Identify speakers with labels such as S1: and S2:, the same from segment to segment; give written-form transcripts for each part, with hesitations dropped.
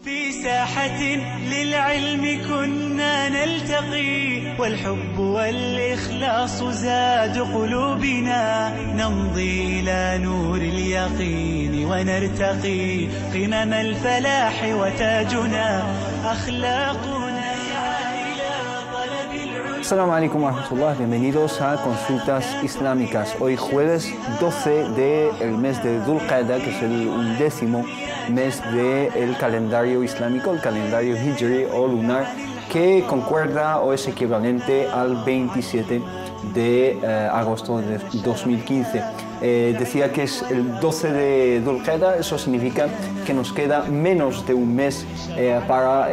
S1: في ساحة للعلم كنا نلتقي والحب والإخلاص زاد قلوبنا نمضي إلى نور اليقين ونرتقي قمم الفلاح وتاجنا أخلاقنا إلى طلب العلم.
S2: Assalamu alaikum wa rahmatullah, bienvenidos a Consultas Islámicas. Hoy jueves 12 del mes de Dhul Qa'dah, que es el 11º mes del calendario islámico, el calendario Hijri o lunar, que concuerda o es equivalente al 27 de agosto de 2015. Decía que es el 12 de Dhul Qa'dah, eso significa que nos queda menos de un mes para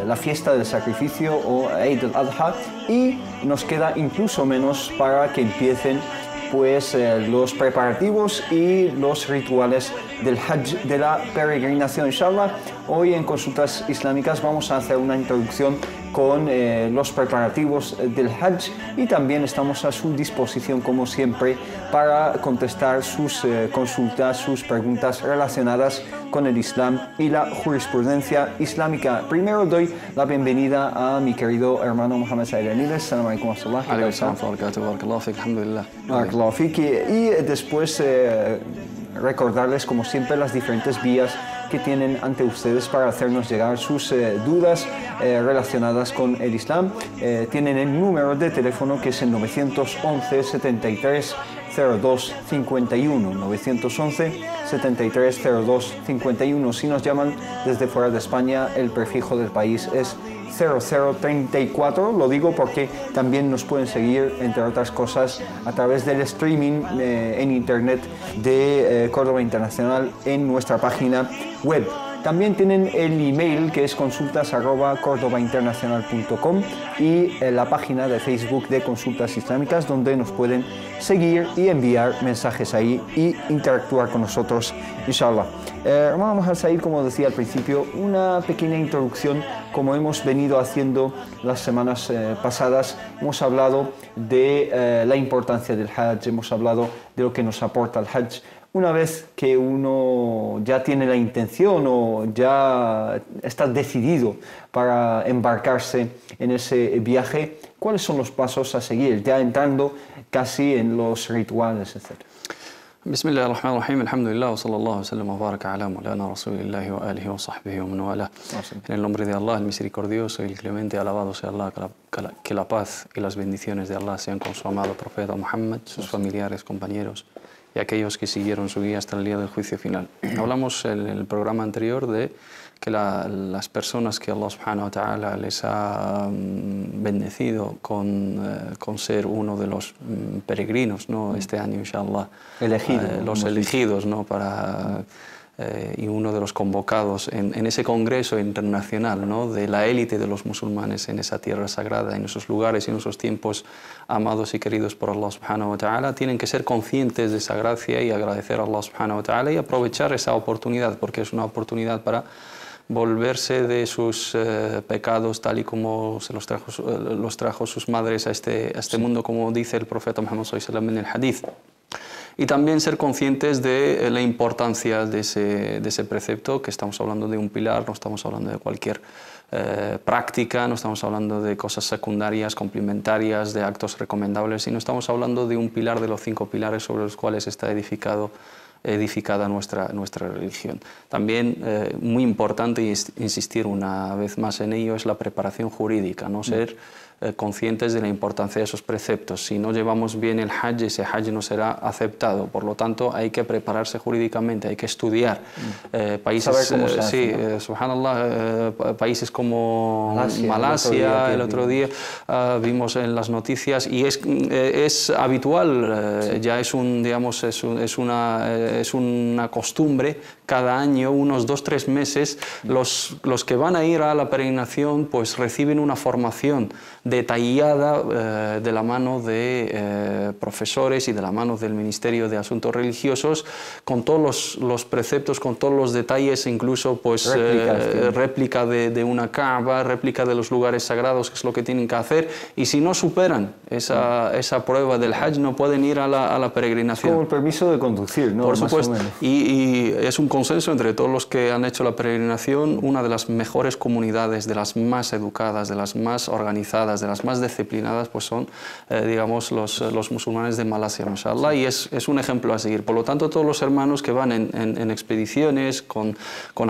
S2: la fiesta del sacrificio o Eid al-Adha, y nos queda incluso menos para que empiecen pues los preparativos y los rituales del Hajj, de la peregrinación. Inshallah, hoy en Consultas Islámicas vamos a hacer una introducción con los preparativos del Hajj, y también estamos a su disposición, como siempre, para contestar sus consultas, sus preguntas relacionadas con el Islam y la jurisprudencia islámica. Primero doy la bienvenida a mi querido hermano Mohamed Said Aniles. Assalamu alaikum wa rahmatullah. Y después recordarles, como siempre, las diferentes vías que tienen ante ustedes para hacernos llegar sus dudas relacionadas con el Islam. Tienen el número de teléfono, que es el 911 73 02 51, 911 73 02 51. Si nos llaman desde fuera de España, el prefijo del país es 0034. Lo digo porque también nos pueden seguir, entre otras cosas, a través del streaming en internet de Córdoba Internacional en nuestra página web. También tienen el email, que es consultas@cordobainternacional.com, y la página de Facebook de Consultas Islámicas, donde nos pueden seguir y enviar mensajes ahí y interactuar con nosotros, inshallah. Vamos a seguir, como decía al principio, una pequeña introducción, como hemos venido haciendo las semanas pasadas. Hemos hablado de la importancia del Hajj, hemos hablado de lo que nos aporta el Hajj. Una vez que uno ya tiene la intención o ya está decidido para embarcarse en ese viaje, ¿cuáles son los pasos a seguir? Ya entrando casi en los rituales, etc.
S3: Bismillah ar-Rahman ar-Rahim, alhamdulillah, wa sallallahu wa sallam wa baraka ala maulana rasulillahi wa alihi wa sahbihi wa man wala. En el nombre de Allah, el misericordioso y el clemente, alabado sea Allah, que la paz y las bendiciones de Allah sean con su amado profeta Muhammad, sus familiares, compañeros y aquellos que siguieron su guía hasta el día del juicio final. Hablamos en el programa anterior de que las personas que Allah subhanahu wa ta'ala les ha bendecido con ser uno de los peregrinos, ¿no? Este año, inshallah, los elegidos, ¿no? Y uno de los convocados en ese congreso internacional, ¿no? De la élite de los musulmanes en esa tierra sagrada, en esos lugares y en esos tiempos amados y queridos por Allah subhanahu wa ta'ala, tienen que ser conscientes de esa gracia y agradecer a Allah subhanahu wa ta'ala y aprovechar esa oportunidad, porque es una oportunidad para volverse de sus pecados, tal y como se los trajo sus madres a este mundo, como dice el profeta Muhammad sallallahu alaihi wasallam en el hadith. Y también ser conscientes de la importancia de ese precepto, que estamos hablando de un pilar, no estamos hablando de cualquier práctica, no estamos hablando de cosas secundarias, complementarias, de actos recomendables, sino estamos hablando de un pilar de los 5 pilares sobre los cuales está edificada nuestra religión. También muy importante, y insistir una vez más en ello, es la preparación jurídica, no ser conscientes de la importancia de esos preceptos. Si no llevamos bien el Hajj, ese Hajj no será aceptado. Por lo tanto, hay que prepararse jurídicamente, hay que estudiar. Países, subhanallah, países como Malasia, el otro día vimos en las noticias, y es habitual, ya es una costumbre. Cada año, unos 2-3 meses, los que van a ir a la peregrinación pues reciben una formación detallada de la mano de profesores y de la mano del Ministerio de Asuntos Religiosos, con todos los preceptos, con todos los detalles, incluso pues réplica de una Kaaba, réplica de los lugares sagrados, que es lo que tienen que hacer, y si no superan esa prueba del Hajj no pueden ir a la peregrinación.
S2: Es como el permiso de conducir, ¿no?
S3: Por supuesto,
S2: Más o menos.
S3: y es un consenso entre todos los que han hecho la peregrinación, una de las mejores comunidades, de las más educadas, de las más organizadas, de las más disciplinadas, pues son, digamos, los musulmanes de Malasia, mashallah, y es un ejemplo a seguir. Por lo tanto, todos los hermanos que van en expediciones, con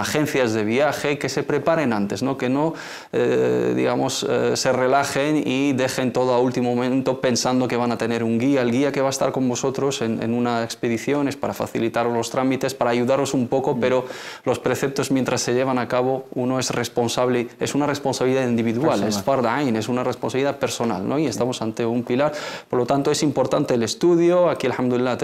S3: agencias de viaje, que se preparen antes, ¿no? Que no, digamos, se relajen y dejen todo a último momento pensando que van a tener un guía. El guía que va a estar con vosotros en una expedición es para facilitaros los trámites, para ayudaros un poco, pero los preceptos mientras se llevan a cabo, uno es responsable, es una responsabilidad individual, personal. Es fard ain, es una responsabilidad personal, ¿no? Y estamos ante un pilar, por lo tanto es importante el estudio. Aquí, alhamdulillah,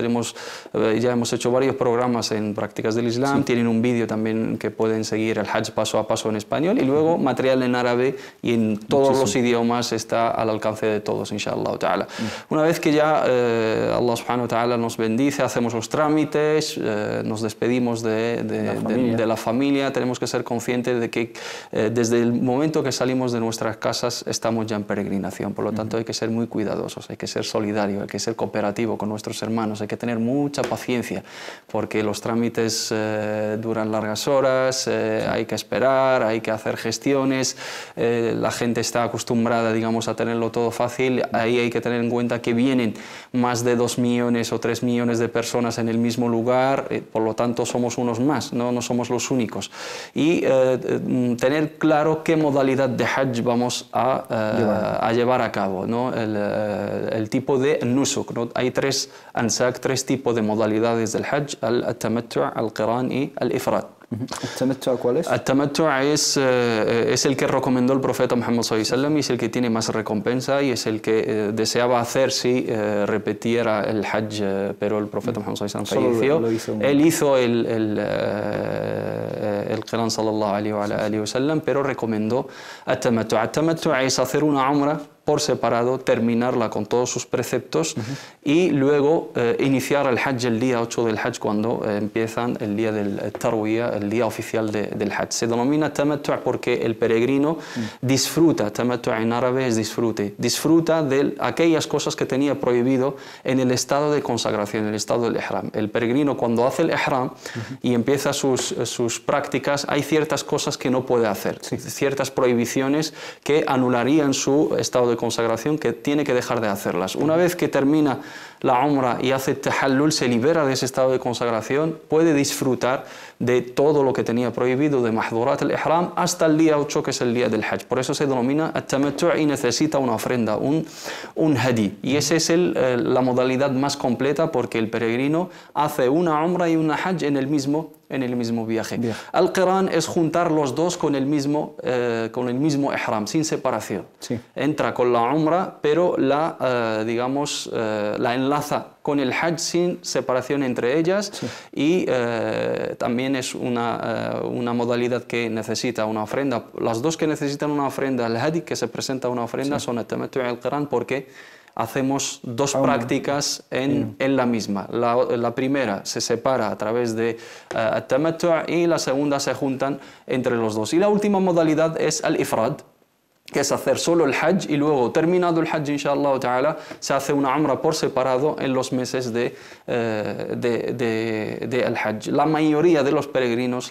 S3: ya hemos hecho varios programas en prácticas del Islam, tienen un vídeo también que pueden seguir, el Hajj paso a paso en español, y luego material en árabe y en todos los idiomas, está al alcance de todos, inshallah ta'ala. Una vez que ya Allah subhanahu wa ta'ala nos bendice, hacemos los trámites, nos despedimos de la familia, tenemos que ser conscientes de que desde el momento que salimos de nuestras casas estamos ya en peregrinación. Por lo tanto, hay que ser muy cuidadosos, hay que ser solidarios, hay que ser cooperativo con nuestros hermanos, hay que tener mucha paciencia, porque los trámites duran largas horas, hay que esperar, hay que hacer gestiones, la gente está acostumbrada, digamos, a tenerlo todo fácil. Ahí hay que tener en cuenta que vienen más de 2 millones o 3 millones de personas en el mismo lugar, por lo tanto somos unos más, no somos los únicos. Y tener claro qué modalidad de Hajj vamos a llevar a cabo, ¿no? El tipo de nusuk, ¿no? Hay 3 ansak, 3 tipos de modalidades del Hajj: al-tamattu', al-qiran y al-ifrad.
S2: ¿El cuál es?
S3: El-tamattu' es el que recomendó el profeta Muhammad sallallahu alaihi wasallam, y es el que tiene más recompensa, y es el que deseaba hacer si repetiera el Hajj, pero el profeta Muhammad sallallahu alaihi wasallam falleció. Él hizo el qiran sallallahu alaihi wasallam, pero recomendó el-tamattu'. El-tamattu' es hacer una umra por separado, terminarla con todos sus preceptos y luego iniciar el Hajj el día 8 del Hajj, cuando empiezan el día del Tarwiyah, el día oficial del Hajj. Se denomina Tamattu' porque el peregrino disfruta, Tamattu' en árabe es disfruta de aquellas cosas que tenía prohibido en el estado de consagración, en el estado del Ihram. El peregrino, cuando hace el Ihram y empieza sus prácticas, hay ciertas cosas que no puede hacer, ciertas prohibiciones que anularían su estado de consagración, que tiene que dejar de hacerlas. Una vez que termina la umra y hace tahallul, se libera de ese estado de consagración, puede disfrutar de todo lo que tenía prohibido de mahdurat al-ihram hasta el día 8, que es el día del Hajj. Por eso se denomina at-tamattu' y necesita una ofrenda, un hadi. Y esa es la modalidad más completa, porque el peregrino hace una umra y una Hajj en el mismo viaje. Al-qiran es juntar los dos con el mismo ihram, sin separación. Entra con la umra, pero la enlaza con el Hajj sin separación entre ellas, y también es una modalidad que necesita una ofrenda. Las dos que necesitan una ofrenda, el hadi, que se presenta una ofrenda, son el tamattu' y el qiran, porque hacemos 2 prácticas en la misma. La primera se separa a través de al-tamattu' y la segunda se juntan entre los dos. Y la última modalidad es al-ifrad, que es hacer solo el Hajj, y luego, terminado el Hajj, inshallah ta'ala, se hace una umra por separado en los meses de el Hajj. La mayoría de los peregrinos,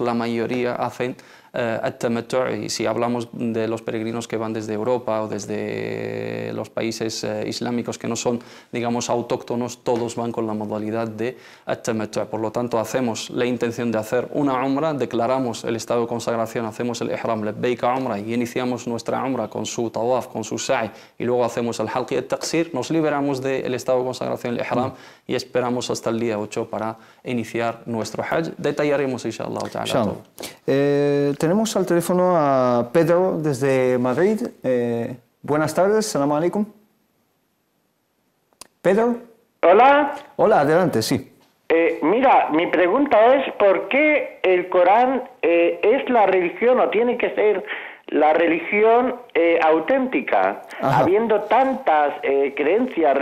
S3: hacen al-tamattu', y si hablamos de los peregrinos que van desde Europa o desde los países islámicos que no son, digamos, autóctonos, todos van con la modalidad de al-tamattu'. Por lo tanto, hacemos la intención de hacer una umra, declaramos el estado de consagración, hacemos el ihram, labbaika umra, y iniciamos nuestra umra con su tawaf, con su sa'i, y luego hacemos el halq y el taqsir, nos liberamos del estado de consagración, el ihram, y esperamos hasta el día 8 para iniciar nuestro Hajj. Detallaremos, inshallah ta'ala.
S2: Tenemos al teléfono a Pedro desde Madrid. Buenas tardes, salam alaikum. Pedro.
S4: Hola.
S2: Hola, adelante, sí.
S4: Mira, mi pregunta es: ¿por qué el Corán es la religión, o tiene que ser la religión auténtica,
S2: Ajá.
S4: habiendo tantas creencias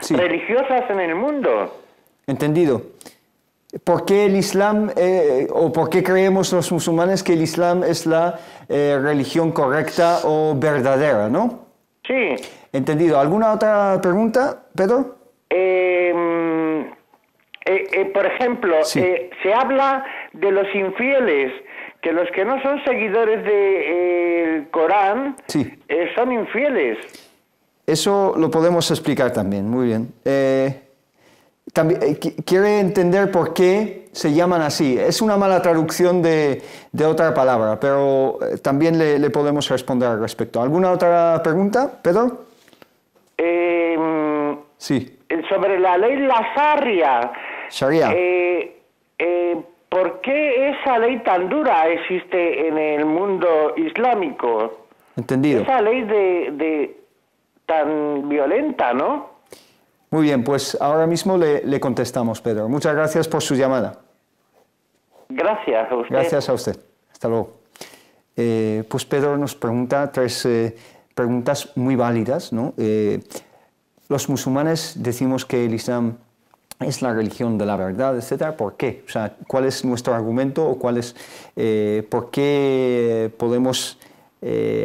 S2: Sí.
S4: religiosas en el mundo.
S2: Entendido. ¿Por qué el Islam, o por qué creemos los musulmanes que el Islam es la religión correcta o verdadera, no?
S4: Sí.
S2: Entendido. ¿Alguna otra pregunta, Pedro?
S4: Por ejemplo,
S2: Sí.
S4: se habla de los infieles, que los que no son seguidores del Corán
S2: Sí.
S4: son infieles.
S2: Eso lo podemos explicar también, muy bien. Quiere entender por qué se llaman así. Es una mala traducción de otra palabra, pero también le podemos responder al respecto. ¿Alguna otra pregunta, Pedro? Sí.
S4: Sobre la ley Sharia.
S2: Sharia.
S4: ¿Por qué esa ley tan dura existe en el mundo islámico?
S2: Entendido.
S4: Esa ley de tan violenta, ¿no?
S2: Muy bien, pues ahora mismo le contestamos, Pedro. Muchas gracias por su llamada.
S4: Gracias a usted.
S2: Gracias a usted. Hasta luego. Pues Pedro nos pregunta tres preguntas muy válidas, ¿no? Los musulmanes decimos que el Islam es la religión de la verdad, etcétera. ¿Por qué? O sea, ¿cuál es nuestro argumento o por qué podemos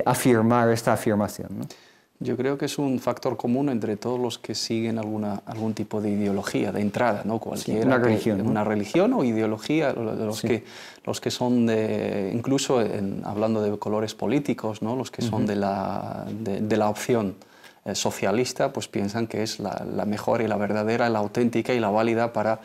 S2: afirmar esta afirmación, ¿no?
S3: Yo creo que es un factor común entre todos los que siguen algún tipo de ideología de entrada, ¿no? Cualquiera,
S2: sí, una religión, ¿no?
S3: Una religión o ideología, los que son incluso hablando de colores políticos, ¿no? Los que son de la opción socialista, pues piensan que es la mejor y la verdadera, la auténtica y la válida para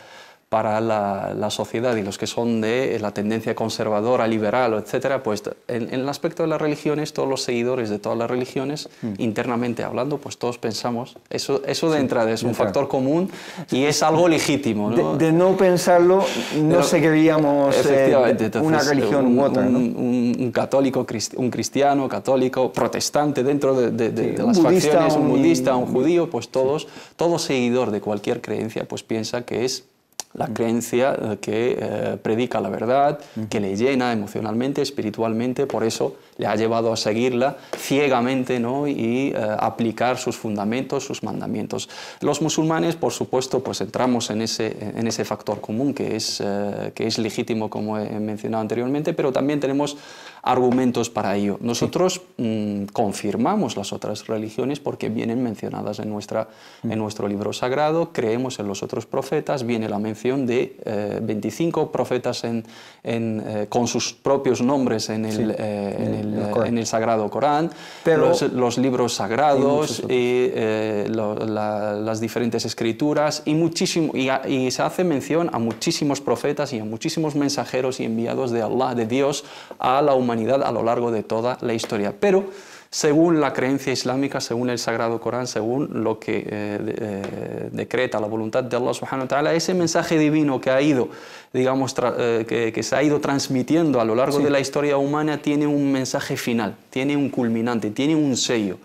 S3: la sociedad, y los que son de la tendencia conservadora, liberal, etcétera, pues en el aspecto de las religiones, todos los seguidores de todas las religiones, internamente hablando, pues todos pensamos, eso de entrada es un factor común y es algo legítimo, ¿no?
S2: De no pensarlo, no seguiríamos
S3: efectivamente,
S2: una religión u otra, ¿no?
S3: Un católico, un cristiano, católico, protestante, dentro de las
S2: budista,
S3: facciones, un budista, un judío, pues todo seguidor de cualquier creencia, pues piensa que es la creencia que predica la verdad, que le llena emocionalmente, espiritualmente, por eso le ha llevado a seguirla ciegamente, ¿no? Y aplicar sus fundamentos, sus mandamientos. Los musulmanes, por supuesto, pues entramos en ese factor común que es legítimo, como he mencionado anteriormente, pero también tenemos argumentos para ello. Nosotros confirmamos las otras religiones porque vienen mencionadas en nuestro libro sagrado, creemos en los otros profetas, viene la mención de 25 profetas con sus propios nombres en el Sagrado Corán, pero los libros sagrados, las diferentes escrituras, y se hace mención a muchísimos profetas y a muchísimos mensajeros y enviados de Allah, de Dios, a la humanidad a lo largo de toda la historia. Pero según la creencia islámica, según el Sagrado Corán, según lo que decreta la voluntad de Allah subhanahu wa ta'ala, ese mensaje divino que ha ido, digamos, que se ha ido transmitiendo a lo largo de la historia humana, tiene un mensaje final, tiene un culminante, tiene un sello.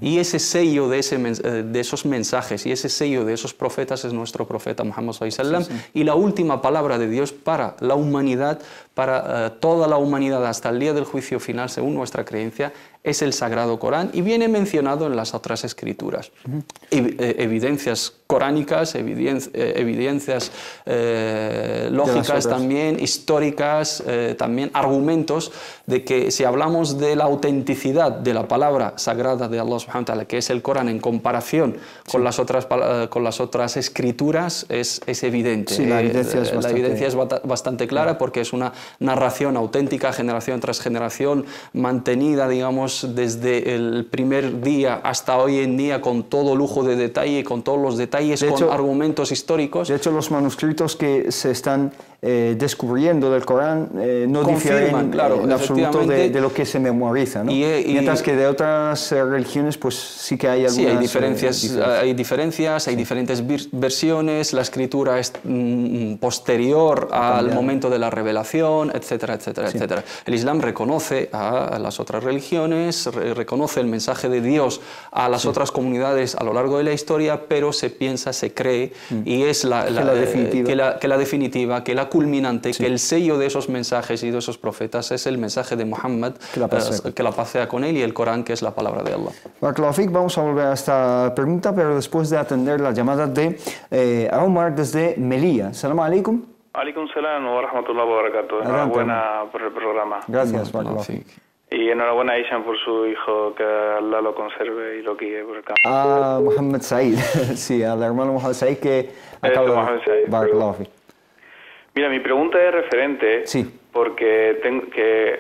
S3: Y ese sello de esos mensajes y ese sello de esos profetas es nuestro profeta Muhammad sallallahu alaihi wasallam, y la última palabra de Dios para la humanidad, para toda la humanidad hasta el día del juicio final, según nuestra creencia, es el Sagrado Corán, y viene mencionado en las otras escrituras. Evidencias coránicas, evidencias lógicas también, históricas, también argumentos de que si hablamos de la autenticidad de la palabra sagrada de Allah subhanahu wa ta'ala, que es el Corán, en comparación con las otras escrituras, es evidente.
S2: Sí, la evidencia
S3: es bastante clara, porque es una narración auténtica, generación tras generación, mantenida, digamos, desde el primer día hasta hoy en día, con todo lujo de detalle, con todos los detalles, con argumentos históricos.
S2: De hecho, los manuscritos que se están descubriendo del Corán no difieren en absoluto de lo que se memoriza, ¿no? Mientras que de otras religiones, pues sí que hay algunas
S3: hay diferencias, hay diferentes versiones, la escritura es posterior al momento de la revelación, etcétera, etcétera, etcétera. El Islam reconoce a las otras religiones, reconoce el mensaje de Dios a las otras comunidades a lo largo de la historia, pero se piensa, se cree, y es que la definitiva, que la culminante, que el sello de esos mensajes y de esos profetas es el mensaje de Muhammad, que la paz sea con él, y el Corán, que es la palabra de Allah.
S2: Barakallahu fik. Vamos a volver a esta pregunta, pero después de atender la llamada de Omar desde Melilla. Salam alaikum.
S5: Alaikum salam wa rahmatullahi wa barakatuh. Enhorabuena por el programa.
S2: Gracias, Barakallahu fik.
S5: Y enhorabuena a Ishan por su hijo, que Allah lo conserve y lo guíe por el campo.
S2: A Mohammed Said, sí, al hermano Mohammed Said que acaba de... Barakallahu fik.
S5: Mira, mi pregunta es referente, porque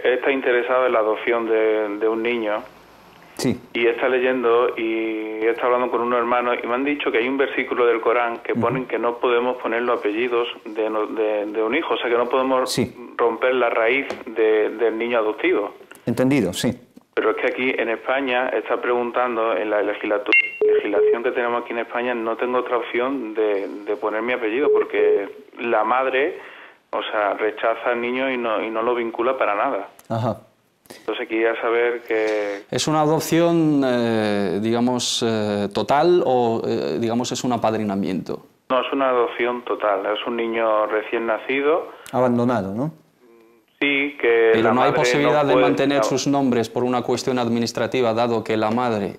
S5: está interesado en la adopción de un niño.
S2: Sí.
S5: Y está leyendo y está hablando con unos hermanos y me han dicho que hay un versículo del Corán que ponen que no podemos poner los apellidos de un hijo, o sea que no podemos romper la raíz del niño adoptivo.
S2: Entendido, sí.
S5: Pero es que aquí en España está preguntando, en la legislación que tenemos aquí en España, no tengo otra opción de poner mi apellido porque la madre, o sea, rechaza al niño y no lo vincula para nada.
S2: Ajá.
S5: Entonces quería saber que...
S3: ¿Es una adopción, digamos, total o, digamos, es un apadrinamiento?
S5: No, es una adopción total. Es un niño recién nacido.
S2: Abandonado, ¿no?
S5: Sí, que
S3: pero
S5: la
S3: no hay
S5: madre
S3: posibilidad
S5: no
S3: de mantener sus nombres por una cuestión administrativa, dado que la madre,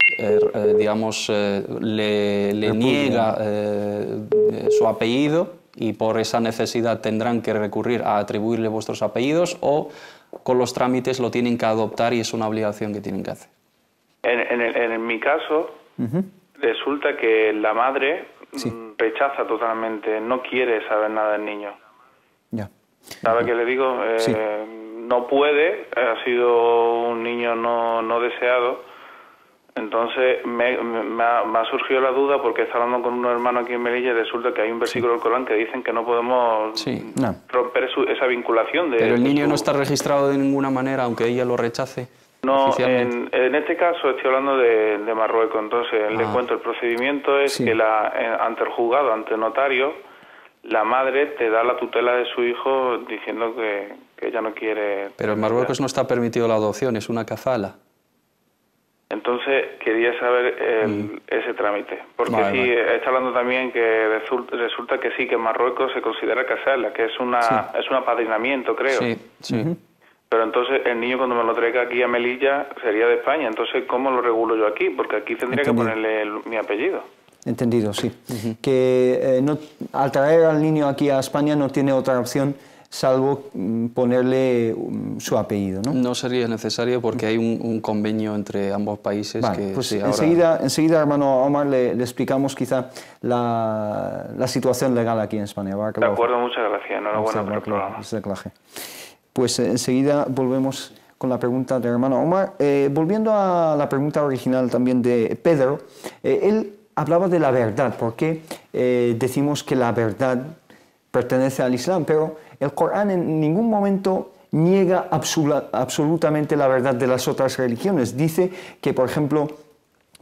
S3: digamos, le niega su apellido y por esa necesidad tendrán que recurrir a atribuirle vuestros apellidos, o con los trámites lo tienen que adoptar y es una obligación que tienen que hacer.
S5: En mi caso, resulta que la madre rechaza totalmente, no quiere saber nada del niño.
S2: Ya.
S5: ¿Sabe qué le digo? No puede, ha sido un niño no deseado. Entonces me ha surgido la duda porque está hablando con unos hermanos aquí en Melilla y resulta que hay un versículo del Corán que dicen que no podemos romper esa vinculación.
S3: Pero el niño no está registrado de ninguna manera, aunque ella lo rechace.
S5: No, en este caso estoy hablando de Marruecos. Entonces le cuento, el procedimiento es que ante el juzgado, ante el notario, la madre te da la tutela de su hijo diciendo que ella no quiere...
S3: Pero en Marruecos no está permitido la adopción, es una kafala.
S5: Entonces quería saber ese trámite, porque está hablando también que resulta que sí, que en Marruecos se considera casarla, que es un apadrinamiento, creo.
S3: Sí.
S5: Pero entonces el niño cuando me lo traiga aquí a Melilla sería de España, entonces ¿cómo lo regulo yo aquí? Porque aquí tendría que ponerle mi apellido.
S2: Entendido, sí. Que al traer al niño aquí a España no tiene otra opción salvo ponerle su apellido, ¿no?
S3: No sería necesario porque hay un convenio entre ambos países.
S2: Vale, que pues enseguida, hermano Omar, le explicamos quizá la situación legal aquí en España.
S5: De acuerdo, muchas gracias. Enhorabuena por el programa.
S2: Pues enseguida volvemos con la pregunta del hermano Omar. Volviendo a la pregunta original también de Pedro, él hablaba de la verdad, porque decimos que la verdad pertenece al Islam, pero el Corán en ningún momento niega absolutamente la verdad de las otras religiones. Dice que, por ejemplo,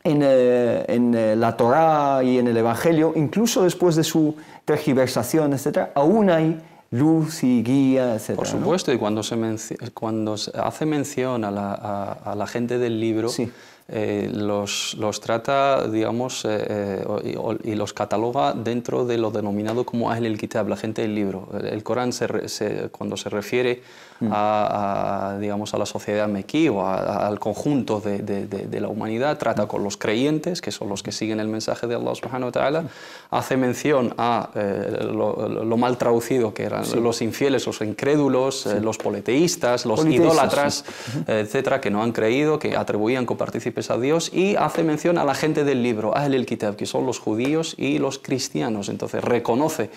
S2: en la Torá y en el Evangelio, incluso después de su tergiversación, etc., aún hay luz y guía, etc.
S3: Por supuesto, ¿no? Y cuando se hace mención a la gente del libro, los trata, digamos, y los cataloga dentro de lo denominado como Ahl al-Kitab, la gente del libro. El Corán, cuando se refiere digamos, a la sociedad mequí o al conjunto de la humanidad, trata con los creyentes, que son los que siguen el mensaje de Allah subhanahu wa ta'ala, hace mención a lo mal traducido que eran los infieles, los incrédulos, los politeístas, los idólatras, etcétera, que no han creído, que atribuían copartícipes a Dios, y hace mención a la gente del libro, Ahl al-Kitab, que son los judíos y los cristianos. Entonces reconoce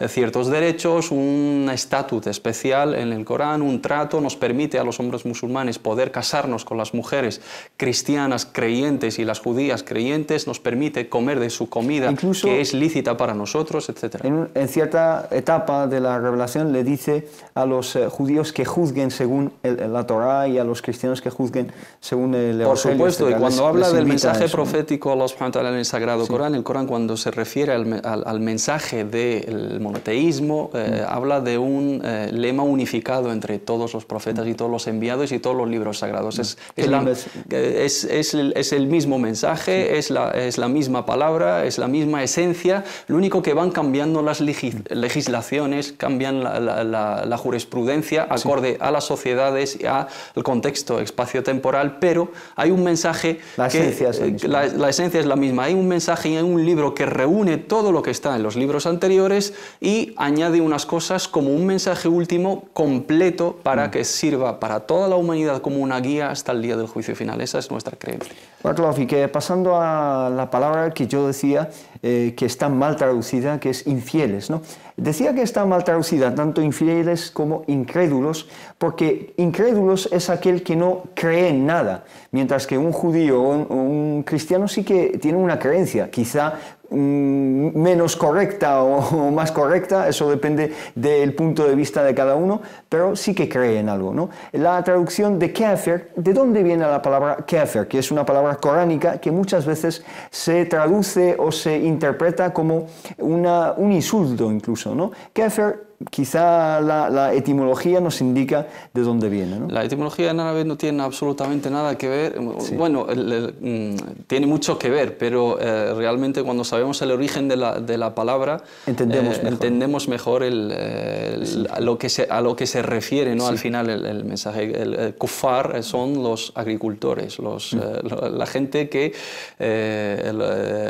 S3: ciertos derechos, un estatus especial en el Corán, un trato, nos permite a los hombres musulmanes poder casarnos con las mujeres cristianas creyentes y las judías creyentes, nos permite comer de su comida, incluso, que es lícita para nosotros, etc.
S2: En cierta etapa de la revelación le dice a los judíos que juzguen según la Torá y a los cristianos que juzguen según el Evangelio.
S3: Por supuesto, y cuando habla del mensaje
S2: eso,
S3: profético Allah subhanahu wa ta'ala en el Sagrado Corán, el Corán cuando se refiere al mensaje del monoteísmo, habla de un lema unificado entre todos los profetas y todos los enviados y todos los libros sagrados. Es el mismo mensaje, es la misma palabra, es la misma esencia, lo único que van cambiando las legislaciones, cambian la jurisprudencia acorde a las sociedades y al contexto espaciotemporal, pero hay un mensaje
S2: la
S3: esencia es la misma. Hay un mensaje y hay un libro que reúne todo lo que está en los libros anteriores y añade unas cosas como un mensaje último completo para que sirva para toda la humanidad como una guía hasta el día del juicio final. Esa es nuestra creencia.
S2: Bartolomé, y que pasando a la palabra que yo decía que está mal traducida, que es infieles, ¿no? Decía que está mal traducida tanto infieles como incrédulos, porque incrédulos es aquel que no cree en nada, mientras que un judío o un cristiano sí que tiene una creencia, quizá menos correcta o más correcta, eso depende del punto de vista de cada uno, pero sí que cree en algo, ¿no? La traducción de kafir, ¿de dónde viene la palabra kafir? Que es una palabra coránica que muchas veces se traduce o se interpreta como un insulto incluso, ¿no? Kafir, quizá la etimología nos indica de dónde viene, ¿no?
S3: La etimología en árabe no tiene absolutamente nada que ver, bueno, tiene mucho que ver, pero realmente cuando sabemos el origen de la palabra entendemos mejor a lo que se refiere, ¿no? Al final el mensaje. El kuffar son los agricultores, la gente que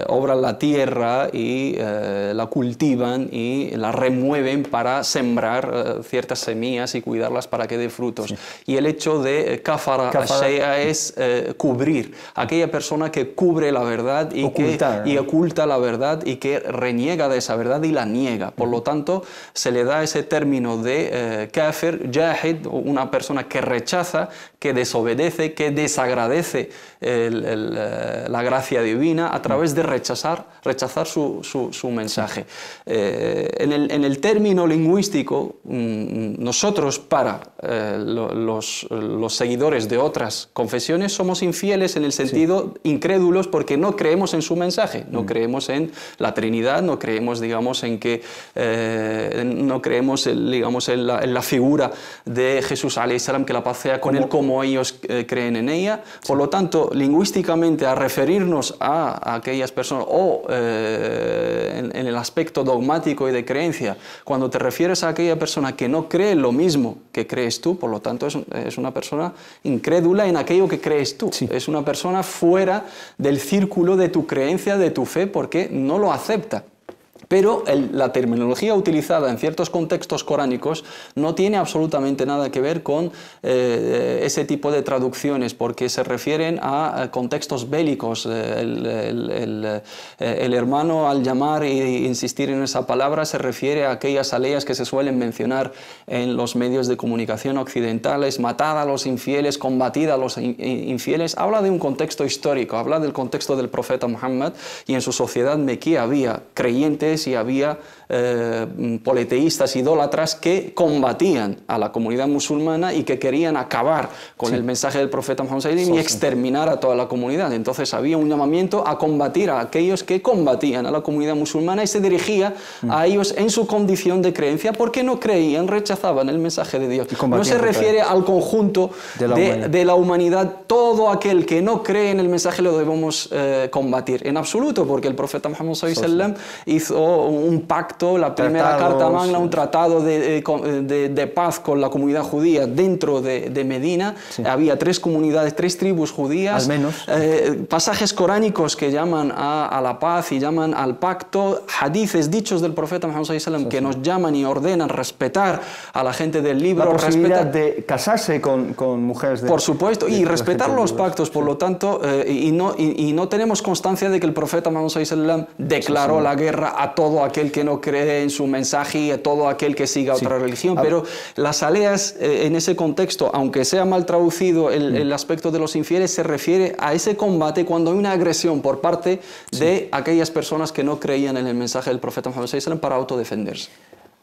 S3: obran la tierra y la cultivan y la remueven para sembrar ciertas semillas y cuidarlas para que dé frutos. Y el hecho de kafara shay'a es cubrir, aquella persona que cubre la verdad y oculta la verdad y que reniega de esa verdad y la niega. Por lo tanto, se le da ese término de kafir, jahid, una persona que rechaza, que desobedece, que desagradece la gracia divina a través de rechazar su mensaje. En el término lingüístico, nosotros para los seguidores de otras confesiones somos infieles en el sentido incrédulos porque no creemos en su mensaje, no creemos en la Trinidad, no creemos, digamos, en que no creemos, digamos, en la figura de Jesús alayhi salam, que la paz sea con él como ellos creen en ella. Por lo tanto, lingüísticamente, a referirnos a aquellas personas o en el aspecto dogmático y de creencia, cuando te refieres a aquella persona que no cree lo mismo que crees tú, por lo tanto es una persona incrédula en aquello que crees tú. Es una persona fuera del círculo de tu creencia, de tu fe, porque no lo acepta. Pero la terminología utilizada en ciertos contextos coránicos no tiene absolutamente nada que ver con ese tipo de traducciones, porque se refieren a contextos bélicos. El hermano, al llamar e insistir en esa palabra, se refiere a aquellas aleas que se suelen mencionar en los medios de comunicación occidentales: matad a los infieles, combatid a los infieles. Habla de un contexto histórico, habla del contexto del profeta Muhammad, y en su sociedad mequí había creyentes y había politeístas, idólatras que combatían a la comunidad musulmana y que querían acabar con el mensaje del profeta Muhammad y exterminar a toda la comunidad. Entonces había un llamamiento a combatir a aquellos que combatían a la comunidad musulmana y se dirigía a ellos en su condición de creencia porque no creían, rechazaban el mensaje de Dios. No se refiere al conjunto de la humanidad. Todo aquel que no cree en el mensaje lo debemos combatir. En absoluto, porque el profeta Muhammad hizo un pacto, la primera carta magna, un tratado de paz con la comunidad judía dentro de Medina. Había 3 comunidades, 3 tribus judías.
S2: Al menos.
S3: Pasajes coránicos que llaman a la paz y llaman al pacto. Hadices, dichos del profeta Muhammad que nos llaman y ordenan respetar a la gente del libro.
S2: La posibilidad de casarse con mujeres de...
S3: Por supuesto, y respetar los pactos, por lo tanto, y no tenemos constancia de que el profeta Muhammad declaró la guerra a todo aquel que no cree en su mensaje y a todo aquel que siga otra religión. Pero las aleas en ese contexto, aunque sea mal traducido el aspecto de los infieles, se refiere a ese combate cuando hay una agresión por parte de aquellas personas que no creían en el mensaje del profeta Muhammad para autodefenderse.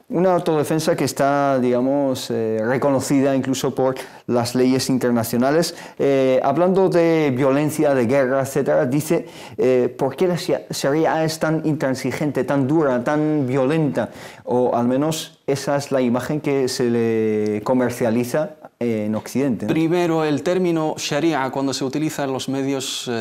S2: Una autodefensa que está, digamos, reconocida incluso por las leyes internacionales. Hablando de violencia, de guerra, etcétera, dice, ¿por qué la Sharia es tan intransigente, tan dura, tan violenta? O al menos esa es la imagen que se le comercializa en Occidente, ¿no?
S3: Primero, el término Sharia, cuando se utiliza en los medios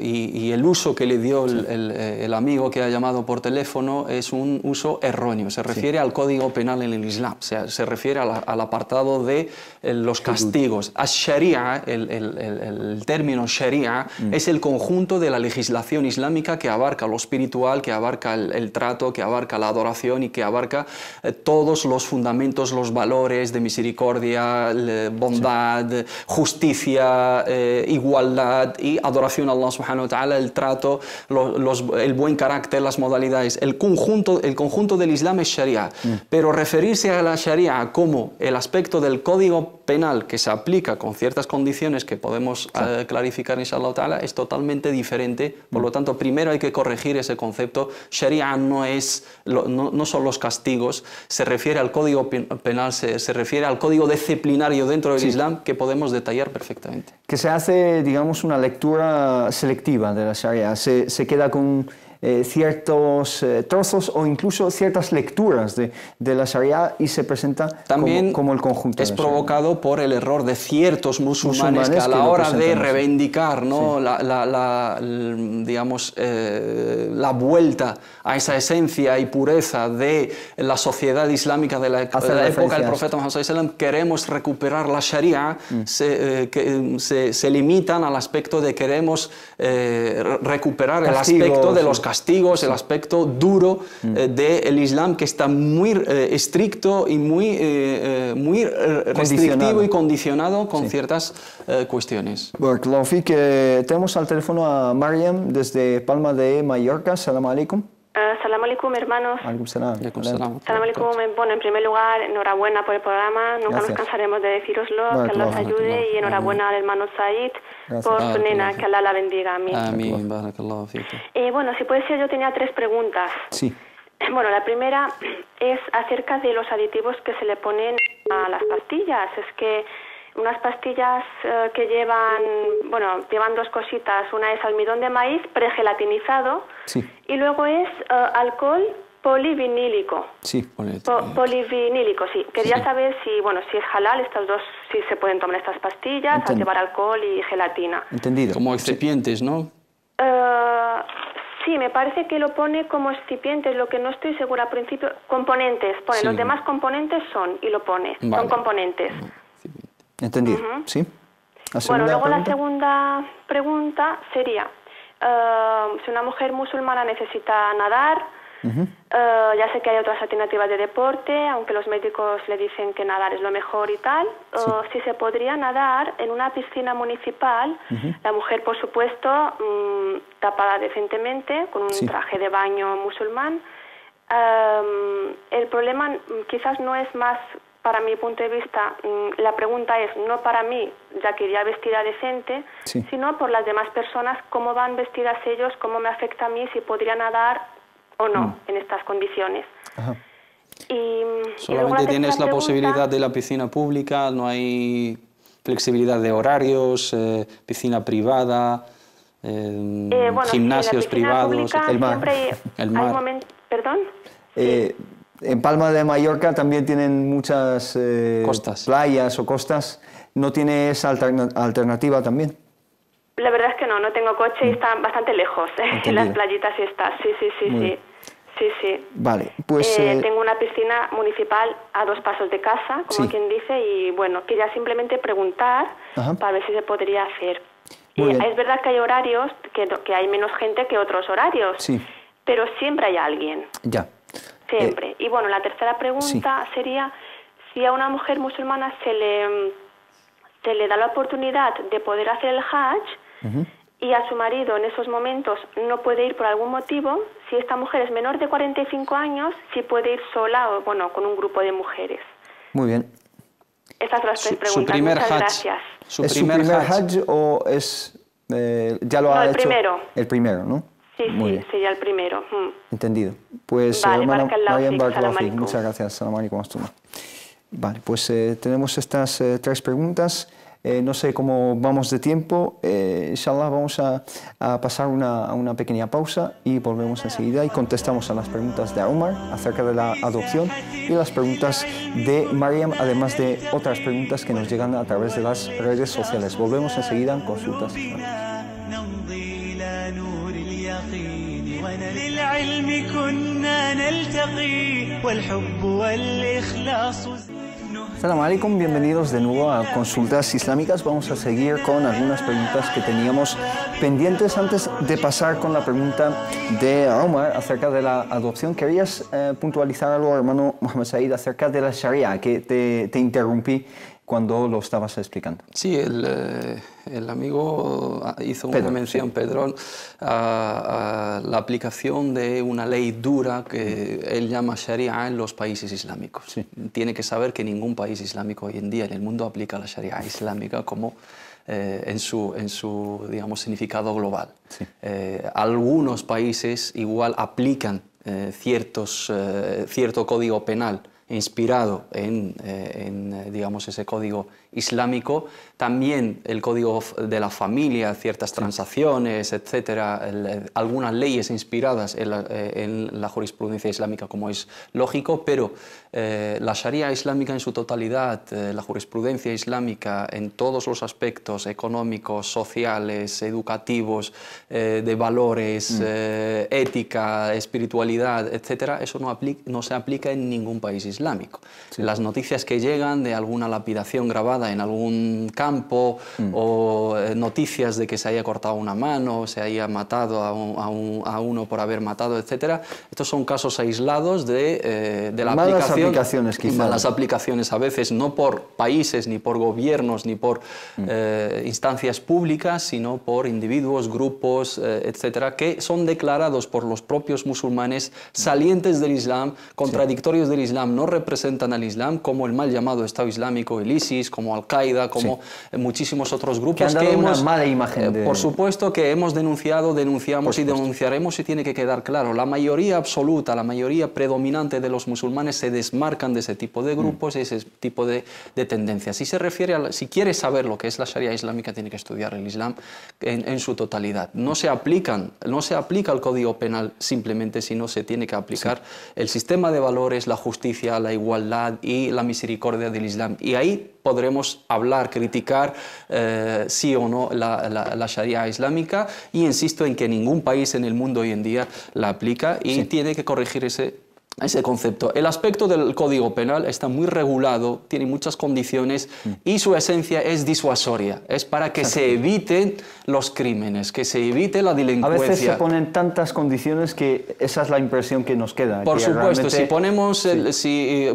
S3: y el uso que le dio el amigo que ha llamado por teléfono es un uso erróneo. Se refiere al Código Penal en el Islam, se refiere al apartado de los castigos. Sharia, el término Sharia, es el conjunto de la legislación islámica que abarca lo espiritual, que abarca el trato, que abarca la adoración y que abarca todos los fundamentos, los valores de misericordia, bondad, justicia, igualdad y adoración a Allah subhanahu wa ta'ala, el trato, el buen carácter, las modalidades. El conjunto del Islam es Sharia, pero referirse a la Sharia como el aspecto del Código Penal que se aplica con ciertas condiciones que podemos clarificar inshallah ta'ala es totalmente diferente. Por lo tanto, primero hay que corregir ese concepto. Sharia no son los castigos, se refiere al Código Penal, se refiere al código disciplinario dentro del Islam que podemos detallar perfectamente.
S2: Que se hace, digamos, una lectura selectiva de la Sharia, se queda con ciertos trozos o incluso ciertas lecturas de la Sharia y se presenta también como el conjunto.
S3: Es provocado por el error de ciertos musulmanes que a la hora de reivindicar, ¿no? Digamos, la vuelta a esa esencia y pureza de la sociedad islámica de la época del profeta Muhammad sallallahu alaihi wasallam, queremos recuperar la Sharia, se limitan al aspecto de queremos recuperar el aspecto de los castigos, el aspecto duro del Islam, que está muy estricto y muy restrictivo y condicionado con ciertas cuestiones.
S2: Tenemos al teléfono a Mariam desde Palma de Mallorca. Salam alaikum.
S6: Salam alaikum, hermanos.
S2: Salam
S6: alaikum. Bueno, en primer lugar, enhorabuena por el programa. Nunca nos cansaremos de decíroslo. Que Allah os ayude. Y enhorabuena al hermano Said por su nena. Que Allah la bendiga. Amén. Bueno, si puede ser, yo tenía 3 preguntas.
S2: Sí.
S6: Bueno, la primera es acerca de los aditivos que se le ponen a las pastillas. Es que unas pastillas que llevan 2 cositas. Una es almidón de maíz pregelatinizado y luego es alcohol polivinílico.
S2: Sí,
S6: polivinílico, sí. Quería saber si es halal, estas dos, si se pueden tomar estas pastillas al llevar alcohol y gelatina.
S2: Entendido.
S3: Como excipientes, ¿no?
S6: Sí, me parece que lo pone como excipientes, lo que no estoy segura al principio. Componentes, los demás componentes son, y lo pone, son componentes.
S2: Entendido, sí.
S6: Bueno, luego la segunda pregunta sería, si una mujer musulmana necesita nadar, ya sé que hay otras alternativas de deporte, aunque los médicos le dicen que nadar es lo mejor y tal, si se podría nadar en una piscina municipal, la mujer, por supuesto, tapada decentemente, con un traje de baño musulmán. El problema quizás no es más, para mi punto de vista, la pregunta es no para mí, ya que iría vestida decente, sino por las demás personas, cómo van vestidas ellos, cómo me afecta a mí, si podría nadar o no en estas condiciones.
S3: Solamente tienes la posibilidad de la piscina pública, no hay flexibilidad de horarios, piscina privada, gimnasios privados,
S2: el mar.
S6: ¿Perdón?
S2: En Palma de Mallorca también tienen muchas playas o costas. ¿No tiene esa alternativa también?
S6: La verdad es que no tengo coche y está bastante lejos. En las playitas y está. Sí.
S2: Vale, pues...
S6: tengo una piscina municipal a 2 pasos de casa, como quien dice, y bueno, quería simplemente preguntar para ver si se podría hacer. Es verdad que hay horarios, que hay menos gente que otros horarios, pero siempre hay alguien.
S2: Ya.
S6: Siempre. Y bueno, la tercera pregunta sería si a una mujer musulmana se le da la oportunidad de poder hacer el Hajj y a su marido en esos momentos no puede ir por algún motivo, si esta mujer es menor de 45 años, si puede ir sola o con un grupo de mujeres.
S2: Muy bien.
S6: Estas son las 3 preguntas. Muchas gracias.
S2: ¿Es su primer Hajj o es ya lo ha hecho?
S6: El primero.
S2: El primero, ¿no?
S6: Sí, sería el primero.
S2: Entendido. Pues
S6: vale,
S2: hermana Mariam
S6: Barakallahu
S2: Barakallahu,
S6: fik.
S2: muchas gracias. Salam alaikum. Vale, pues tenemos estas 3 preguntas. No sé cómo vamos de tiempo. Inshallah vamos a pasar a una pequeña pausa y volvemos enseguida y contestamos a las preguntas de Omar acerca de la adopción y las preguntas de Mariam, además de otras preguntas que nos llegan a través de las redes sociales. Volvemos enseguida en Consultas Islamitas. Assalamu alaikum, bienvenidos de nuevo a Consultas Islámicas. Vamos a seguir con algunas preguntas que teníamos pendientes antes de pasar con la pregunta de Omar acerca de la adopción. ¿Querías puntualizar algo, hermano Mohamed Said, acerca de la Sharia, que te interrumpí cuando lo estabas explicando?
S3: Sí, el amigo hizo una mención, Pedro, a la aplicación de una ley dura que él llama Sharia en los países islámicos. Sí. Tiene que saber que ningún país islámico hoy en día en el mundo aplica la Sharia islámica como en su digamos, significado global. Sí. Algunos países igual aplican cierto código penal inspirado en digamos, ese código islámico, también el código de la familia, ciertas transacciones, etcétera, algunas leyes inspiradas en la jurisprudencia islámica, como es lógico, pero la Sharia islámica en su totalidad, la jurisprudencia islámica en todos los aspectos económicos, sociales, educativos, de valores, ética, espiritualidad, etcétera, eso no se aplica en ningún país islámico. Sí. Las noticias que llegan de alguna lapidación grabada en algún campo o noticias de que se haya cortado una mano, se haya matado a uno por haber matado, etcétera, estos son casos aislados de la malas aplicaciones a veces, no por países, ni por gobiernos, ni por instancias públicas, sino por individuos, grupos, etcétera, que son declarados por los propios musulmanes salientes del Islam, contradictorios del Islam, no representan al Islam, como el mal llamado Estado Islámico, el ISIS, como Al-Qaeda, como muchísimos otros grupos
S2: que hemos, una mala imagen
S3: por supuesto que hemos denunciado, denunciamos y denunciaremos, y tiene que quedar claro, la mayoría absoluta, la mayoría predominante de los musulmanes se desmarcan de ese tipo de grupos y ese tipo de tendencias. Si quiere saber lo que es la Sharia islámica, tiene que estudiar el Islam en su totalidad. No se aplica el Código Penal simplemente, sino se tiene que aplicar el sistema de valores, la justicia, la igualdad y la misericordia del Islam. Y ahí podremos hablar, criticar sí o no la Sharia islámica, y insisto en que ningún país en el mundo hoy en día la aplica y tiene que corregir ese concepto. El aspecto del Código Penal está muy regulado, tiene muchas condiciones y su esencia es disuasoria, es para que se eviten los crímenes, que se evite la delincuencia.
S2: A veces se ponen tantas condiciones que esa es la impresión que nos queda.
S3: Por supuesto, si ponemos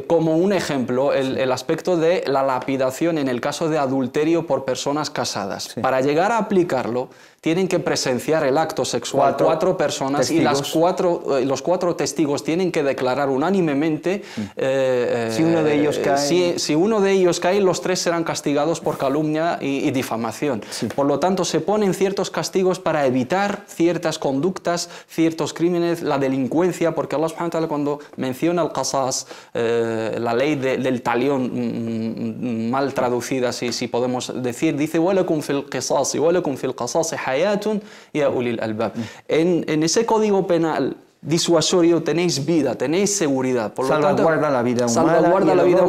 S3: como un ejemplo el aspecto de la lapidación en el caso de adulterio por personas casadas, para llegar a aplicarlo tienen que presenciar el acto sexual cuatro personas testigos. Y los cuatro testigos tienen que declarar unánimemente
S2: si uno de ellos cae.
S3: Si uno de ellos cae, los 3 serán castigados por calumnia y difamación. Por lo tanto, se ponen ciertos castigos para evitar ciertas conductas, ciertos crímenes, la delincuencia, porque Allah subhanahu wa ta'ala, cuando menciona el qasas, la ley del talión, mal traducida si podemos decir, dice walakum fil qisas walakum fil qasas hayatun ya ulil albab. En ese código penal disuasorio tenéis vida, tenéis seguridad. Por lo tanto,
S2: la vida humana,
S3: salvaguarda la vida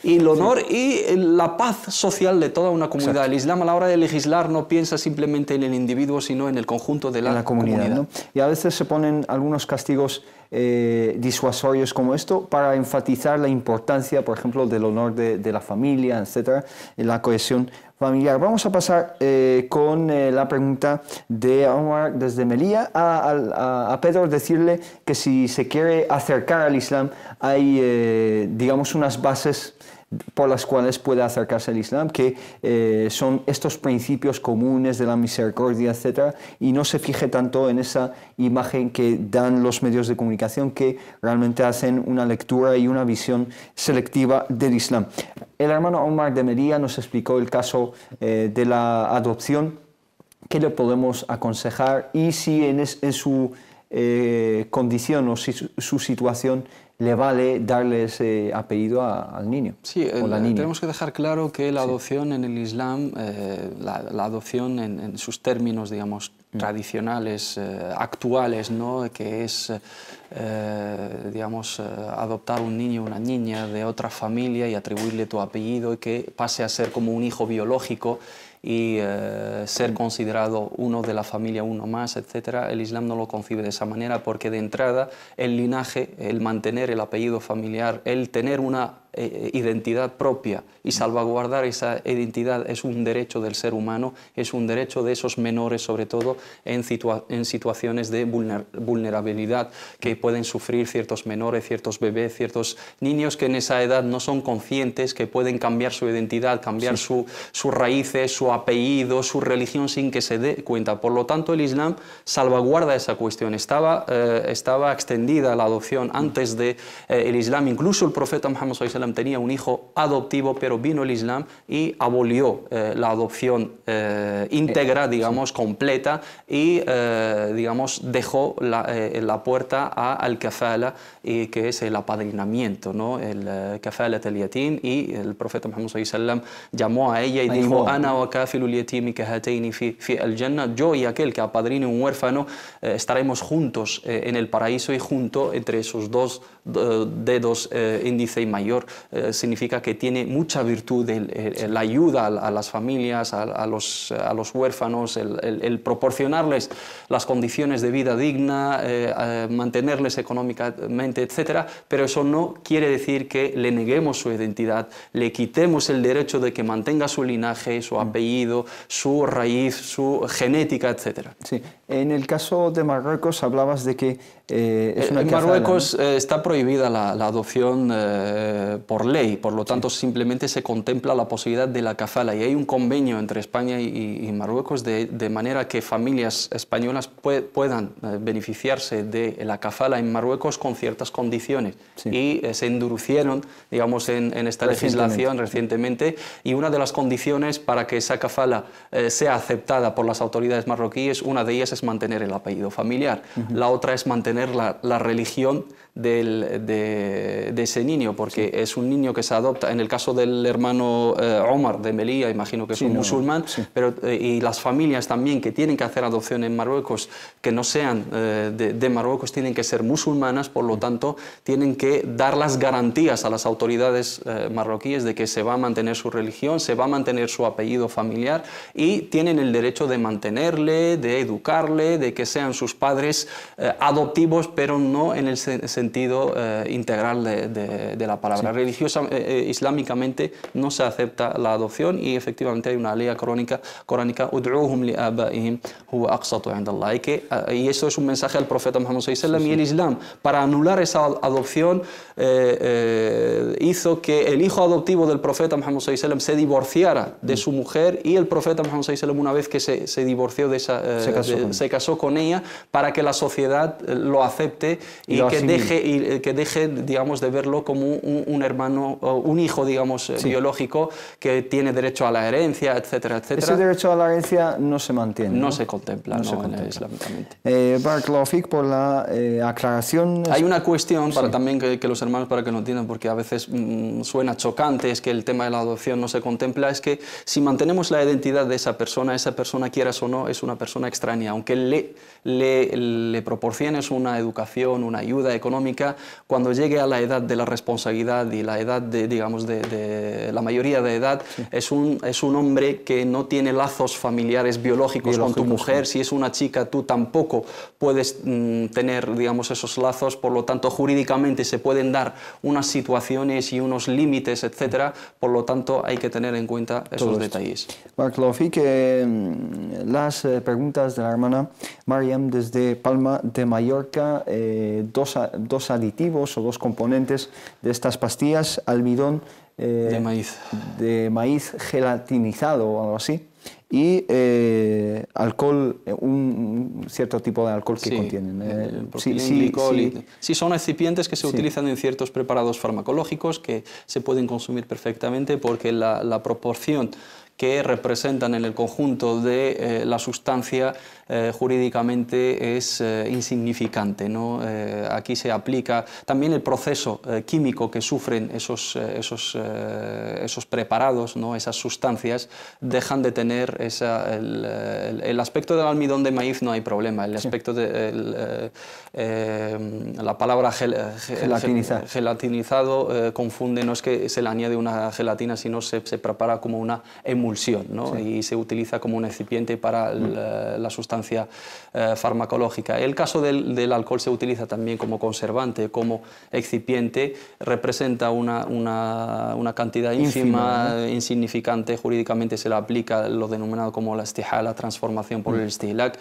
S3: y el honor y la paz social de toda una comunidad. El Islam, a la hora de legislar, no piensa simplemente en el individuo, sino en el conjunto de la comunidad. ¿No?
S2: Y a veces se ponen algunos castigos disuasorios como esto para enfatizar la importancia, por ejemplo, del honor de la familia, etcétera, la cohesión familiar. Vamos a pasar con la pregunta de Omar desde Melilla a Pedro, decirle que si se quiere acercar al Islam hay, digamos, unas bases por las cuales puede acercarse al Islam, que son estos principios comunes de la misericordia, etc., y no se fije tanto en esa imagen que dan los medios de comunicación, que realmente hacen una lectura y una visión selectiva del Islam. El hermano Omar de Melilla nos explicó el caso de la adopción, qué le podemos aconsejar y si en su condición o si su situación le vale darle ese apellido al niño.
S3: Sí,
S2: o la niña.
S3: Tenemos que dejar claro que la adopción en el Islam, la adopción en sus términos, digamos, tradicionales, actuales, ¿no? Que es, digamos, adoptar un niño o una niña de otra familia y atribuirle tu apellido y que pase a ser como un hijo biológico y ser considerado uno de la familia, uno más, etc. El Islam no lo concibe de esa manera porque de entrada el linaje, el mantener el apellido familiar, el tener una identidad propia y salvaguardar esa identidad es un derecho del ser humano, es un derecho de esos menores, sobre todo en situaciones de vulnerabilidad que pueden sufrir ciertos menores, ciertos bebés, ciertos niños que en esa edad no son conscientes, que pueden cambiar su identidad, cambiar sus raíces, su apellido, su religión sin que se dé cuenta. Por lo tanto, el Islam salvaguarda esa cuestión. Estaba extendida la adopción antes del Islam. Incluso el profeta Muhammad SAW tenía un hijo adoptivo, pero vino el Islam y abolió la adopción íntegra, digamos, completa, y digamos, dejó la puerta al kafala, que es el apadrinamiento, ¿no? El kafalat al-yatim, y el profeta Muhammad SAW llamó a ella y dijo: Ana wa kafilul yatimi kahataini fi al-jannah, yo y aquel que apadrine un huérfano estaremos juntos en el paraíso, y junto entre esos dos dedos, índice y mayor, significa que tiene mucha virtud la ayuda a las familias, a los huérfanos, el proporcionarles las condiciones de vida digna, mantenerles económicamente, etc. Pero eso no quiere decir que le neguemos su identidad, le quitemos el derecho de que mantenga su linaje, su apellido, su raíz, su genética, etc.
S2: Sí. En el caso de Marruecos hablabas de que es una
S3: en
S2: kafala,
S3: Marruecos,
S2: ¿no?
S3: está prohibida la adopción por ley, por lo tanto simplemente se contempla la posibilidad de la kafala, y hay un convenio entre España y Marruecos de manera que familias españolas puedan beneficiarse de la kafala en Marruecos con ciertas condiciones, y se endurecieron, digamos, en esta legislación recientemente, y una de las condiciones para que esa kafala sea aceptada por las autoridades marroquíes, una de ellas es mantener el apellido familiar, la otra es mantener la religión de ese niño, porque es un niño que se adopta. En el caso del hermano Omar de Melilla, imagino que es un musulmán, pero, y las familias también que tienen que hacer adopción en Marruecos, que no sean de Marruecos, tienen que ser musulmanas, por lo tanto tienen que dar las garantías a las autoridades marroquíes de que se va a mantener su religión, se va a mantener su apellido familiar, y tienen el derecho de mantenerle, de educarle, de que sean sus padres adoptivos, pero no en el sentido integral de la palabra. Religiosa, islámicamente no se acepta la adopción, y efectivamente hay una ley coránica, ud'uhum li abaihim huwa aqsatu 'inda Allah, y eso es un mensaje al profeta Muhammad SAW, y el Islam, para anular esa adopción, hizo que el hijo adoptivo del profeta Muhammad SAW se divorciara de su mujer, y el profeta Muhammad SAW, una vez que se divorció de esa, se casó con ella, para que la sociedad lo acepte y que deje, digamos, de verlo como un hermano, un hijo, digamos, biológico, que tiene derecho a la herencia, etcétera, etcétera.
S2: Ese derecho a la herencia no se mantiene, ¿no?
S3: No se contempla, islámicamente.
S2: Barakallahu fik por la aclaración.
S3: Hay una cuestión también que los hermanos, para que lo entiendan, porque a veces suena chocante, es que el tema de la adopción no se contempla, es que si mantenemos la identidad de esa persona, quieras o no, es una persona extraña, aunque le proporciones una educación, una ayuda económica, cuando llegue a la edad de la responsabilidad y la edad de la mayoría de edad, es un hombre que no tiene lazos familiares biológicos con tu mujer. Si es una chica, tú tampoco puedes tener, digamos, esos lazos, por lo tanto jurídicamente se pueden dar unas situaciones y unos límites, etcétera, por lo tanto hay que tener en cuenta esos detalles.
S2: Barakallahu fik, las preguntas de la hermana Mariam desde Palma de Mallorca, dos aditivos o dos componentes de estas pastillas: almidón de maíz gelatinizado o algo así, y alcohol, un cierto tipo de alcohol que contienen.
S3: Sí, son excipientes que se utilizan en ciertos preparados farmacológicos que se pueden consumir perfectamente, porque la proporción que representan en el conjunto de la sustancia jurídicamente es insignificante, ¿no? Aquí se aplica también el proceso químico que sufren esos preparados, ¿no? Esas sustancias dejan de tener el aspecto del almidón de maíz, no hay problema, el aspecto de la palabra gelatinizado confunde, no es que se le añade una gelatina, sino se prepara como una emulsión, ¿no? Y se utiliza como un excipiente para la sustancia farmacológica. El caso del alcohol se utiliza también como conservante, como excipiente, representa una cantidad ínfima, ¿no? Insignificante, jurídicamente se le aplica lo denominado como la istihala, transformación por el istihlak,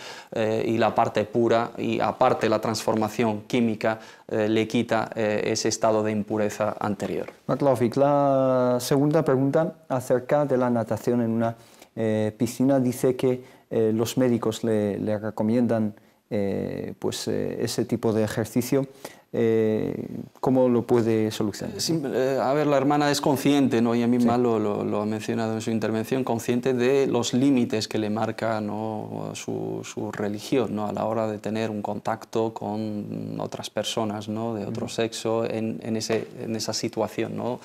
S3: y la parte pura, y aparte la transformación química le quita ese estado de impureza anterior.
S2: Baklofik, la segunda pregunta acerca de la natación en una piscina, dice que los médicos le recomiendan ese tipo de ejercicio. ¿Cómo lo puede solucionar?
S3: A ver, la hermana es consciente, ¿no? Ella misma lo ha mencionado en su intervención, consciente de los límites que le marca, ¿no? su religión, ¿no? A la hora de tener un contacto con otras personas, ¿no? De otro sexo en esa situación, ¿no?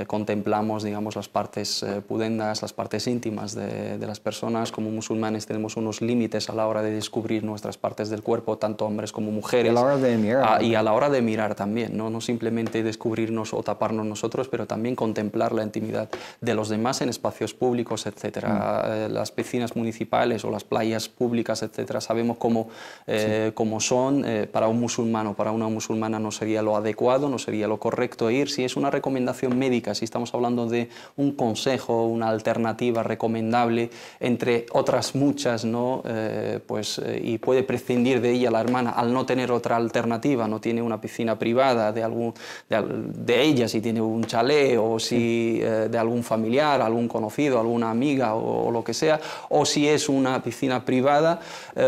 S3: Contemplamos, digamos, las partes pudendas, las partes íntimas de las personas. Como musulmanes tenemos unos límites a la hora de descubrir nuestras partes del cuerpo, tanto hombres como mujeres.
S2: Y a la hora de mirar.
S3: Y a la hora de mirar también, ¿no? No simplemente descubrirnos o taparnos nosotros, pero también contemplar la intimidad de los demás en espacios públicos, etc. Las piscinas municipales o las playas públicas, etc. Sabemos cómo son. Para un musulmán o para una musulmana no sería lo adecuado, no sería lo correcto ir. Si es una recomendación médica, si estamos hablando de un consejo, una alternativa recomendable entre otras muchas, ¿no? Y puede prescindir de ella la hermana al no tener otra alternativa, no tiene una piscina privada de ella, si tiene un chalet, o si de algún familiar, algún conocido, alguna amiga o lo que sea, o si es una piscina privada,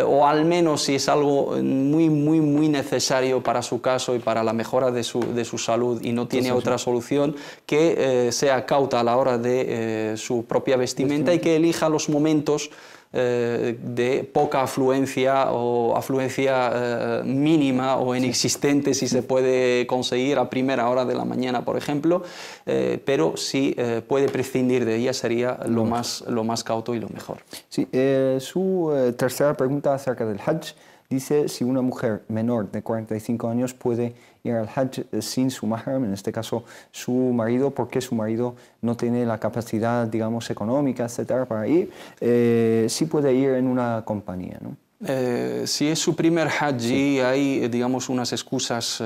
S3: o al menos si es algo muy, muy, muy necesario para su caso y para la mejora de su salud y no tiene otra solución, que sea cauta a la hora de su propia vestimenta y que elija los momentos de poca afluencia o afluencia mínima o inexistente, si se puede conseguir a primera hora de la mañana, por ejemplo, pero si puede prescindir de ella sería lo más cauto y lo mejor.
S2: Sí, su tercera pregunta acerca del Hajj dice si una mujer menor de 45 años puede ir al Hajj sin su mahram, en este caso su marido, porque su marido no tiene la capacidad, digamos, económica, etcétera, para ir. Sí puede ir en una compañía, ¿no?
S3: Si es su primer hajj y hay, digamos, unas excusas,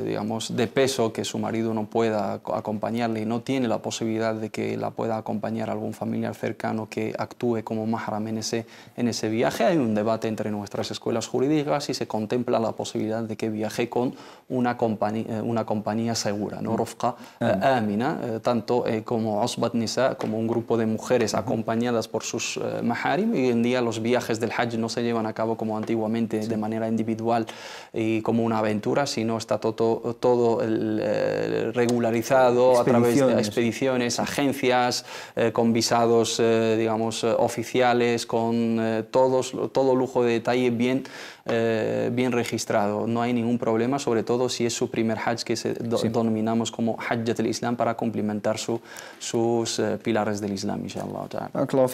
S3: digamos, de peso, que su marido no pueda acompañarle y no tiene la posibilidad de que la pueda acompañar algún familiar cercano que actúe como mahram en ese viaje, hay un debate entre nuestras escuelas jurídicas y se contempla la posibilidad de que viaje con una compañía segura, ¿no? Rufqa amina, tanto como Usbat Nisa, como un grupo de mujeres acompañadas por sus maharim. Hoy en día los viajes del hajj no se llevan a cabo como antiguamente, de manera individual y como una aventura, sino está todo regularizado a través de expediciones, agencias, con visados, digamos, oficiales, con todo lujo de detalle bien registrado. No hay ningún problema, sobre todo si es su primer hajj, que denominamos como Hajjat al-Islam, para complementar sus pilares del Islam, inshallah.
S2: Claro,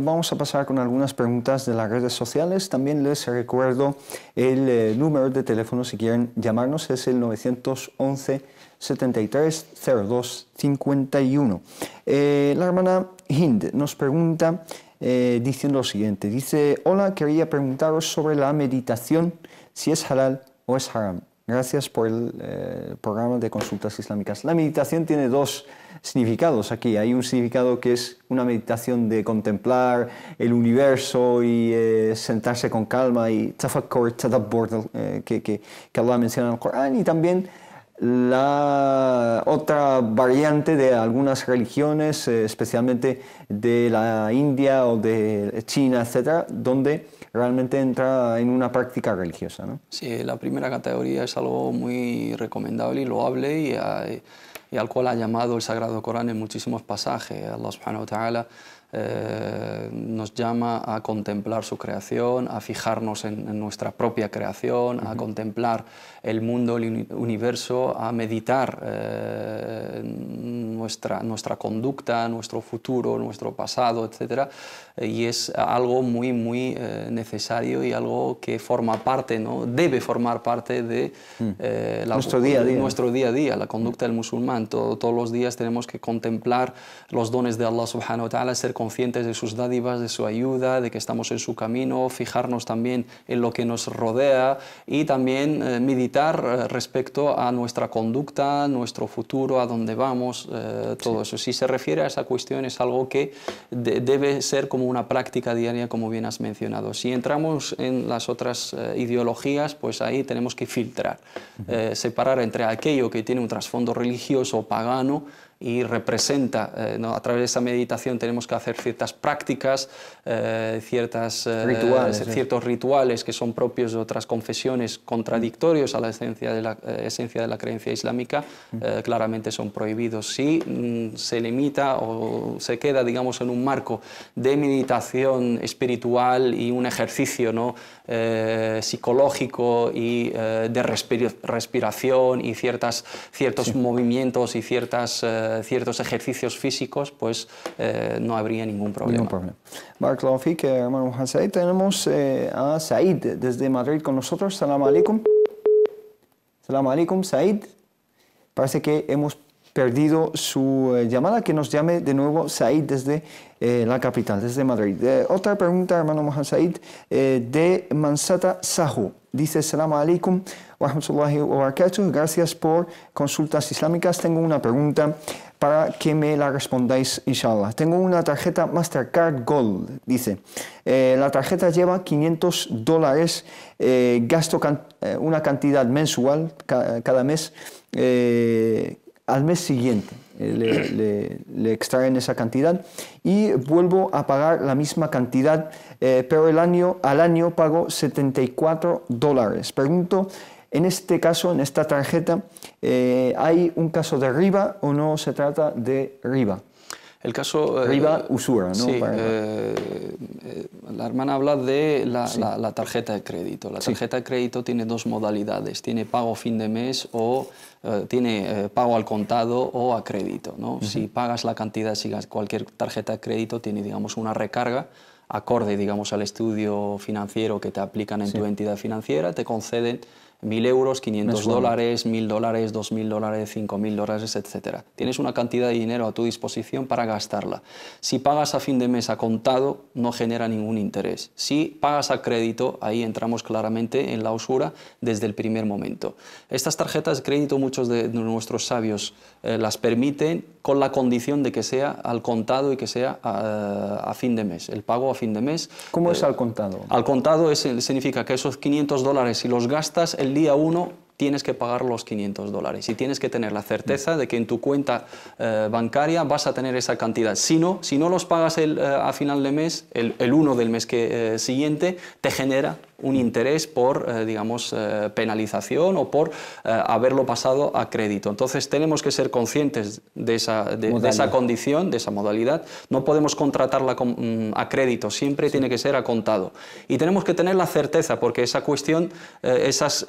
S2: vamos a pasar con algunas preguntas de las redes sociales. También les recuerdo el número de teléfono si quieren llamarnos, es el 911 73 02 51. La hermana Hind nos pregunta diciendo lo siguiente, dice: hola, quería preguntaros sobre la meditación, si es halal o es haram. Gracias por el programa de consultas islámicas. La meditación tiene dos significados aquí. Hay un significado que es una meditación de contemplar el universo y sentarse con calma, y tafakkur, tadabbur, que Allah menciona en el Corán, y también la otra variante de algunas religiones, especialmente de la India o de China, etcétera, donde realmente entra en una práctica religiosa, ¿no?
S3: Sí, la primera categoría es algo muy recomendable y loable y al cual ha llamado el Sagrado Corán en muchísimos pasajes. Allah subhanahu wa ta'ala nos llama a contemplar su creación, a fijarnos en nuestra propia creación, a contemplar el mundo, el universo, a meditar nuestra conducta, nuestro futuro, nuestro pasado, etc. Y es algo muy, muy necesario y algo que forma parte, ¿no? Debe formar parte de nuestro día a día, la conducta del musulmán. Todos los días tenemos que contemplar los dones de Allah subhanahu wa ta'ala, ser conscientes de sus dádivas, de su ayuda, de que estamos en su camino, fijarnos también en lo que nos rodea y también meditar respecto a nuestra conducta, nuestro futuro, a dónde vamos, todo eso. Si se refiere a esa cuestión, es algo que debe ser como una práctica diaria, como bien has mencionado. Si entramos en las otras ideologías, pues ahí tenemos que filtrar, separar entre aquello que tiene un trasfondo religioso o pagano y representa, ¿no? A través de esa meditación tenemos que hacer ciertas prácticas, ciertos rituales que son propios de otras confesiones, contradictorios a la esencia de la creencia islámica, claramente son prohibidos. Si se limita o se queda, digamos, en un marco de meditación espiritual y un ejercicio, ¿no? Psicológico y de respiración y ciertos movimientos y ciertos ejercicios físicos, pues no habría ningún problema.
S2: Barakallahu fik, hermano Mohamed Said. Tenemos a Said desde Madrid con nosotros. Salam alaikum. Salam alaikum, Said. Parece que hemos perdido su llamada. Que nos llame de nuevo Said desde la capital, desde Madrid. Otra pregunta, hermano Mohamed Said, de Mansata Sahu. Dice: Salam alaikum wa rahmatullahi wa barakatuh. Gracias por consultas islámicas. Tengo una pregunta para que me la respondáis, inshallah. Tengo una tarjeta Mastercard Gold, dice. La tarjeta lleva $500, gasto una cantidad mensual cada mes. Al mes siguiente le extraen esa cantidad y vuelvo a pagar la misma cantidad, pero al año pago $74. Pregunto, en este caso, en esta tarjeta, ¿hay un caso de riba o no se trata de riba?
S3: El caso...
S2: riba usura, ¿no?
S3: Sí, la hermana habla de la tarjeta de crédito. La tarjeta de crédito tiene dos modalidades. Tiene pago fin de mes o tiene pago al contado o a crédito, ¿no? Si pagas la cantidad, si cualquier tarjeta de crédito tiene, digamos, una recarga acorde, digamos, al estudio financiero que te aplican en tu entidad financiera, te conceden 1.000 euros, $500, $1.000, $2.000, $5.000, etc. Tienes una cantidad de dinero a tu disposición para gastarla. Si pagas a fin de mes a contado, no genera ningún interés. Si pagas a crédito, ahí entramos claramente en la usura desde el primer momento. Estas tarjetas de crédito, muchos de nuestros sabios las permiten con la condición de que sea al contado y que sea a fin de mes, el pago a fin de mes.
S2: ¿Cómo es al contado?
S3: Al contado significa que esos $500, si los gastas el día 1, tienes que pagar los $500 y tienes que tener la certeza de que en tu cuenta bancaria vas a tener esa cantidad. Si no los pagas a final de mes, el 1 del mes siguiente, te genera un interés por, digamos, penalización o por haberlo pasado a crédito. Entonces tenemos que ser conscientes de esa condición, de esa modalidad. No podemos contratarla a crédito, siempre tiene que ser a contado. Y tenemos que tener la certeza, porque esa cuestión, esas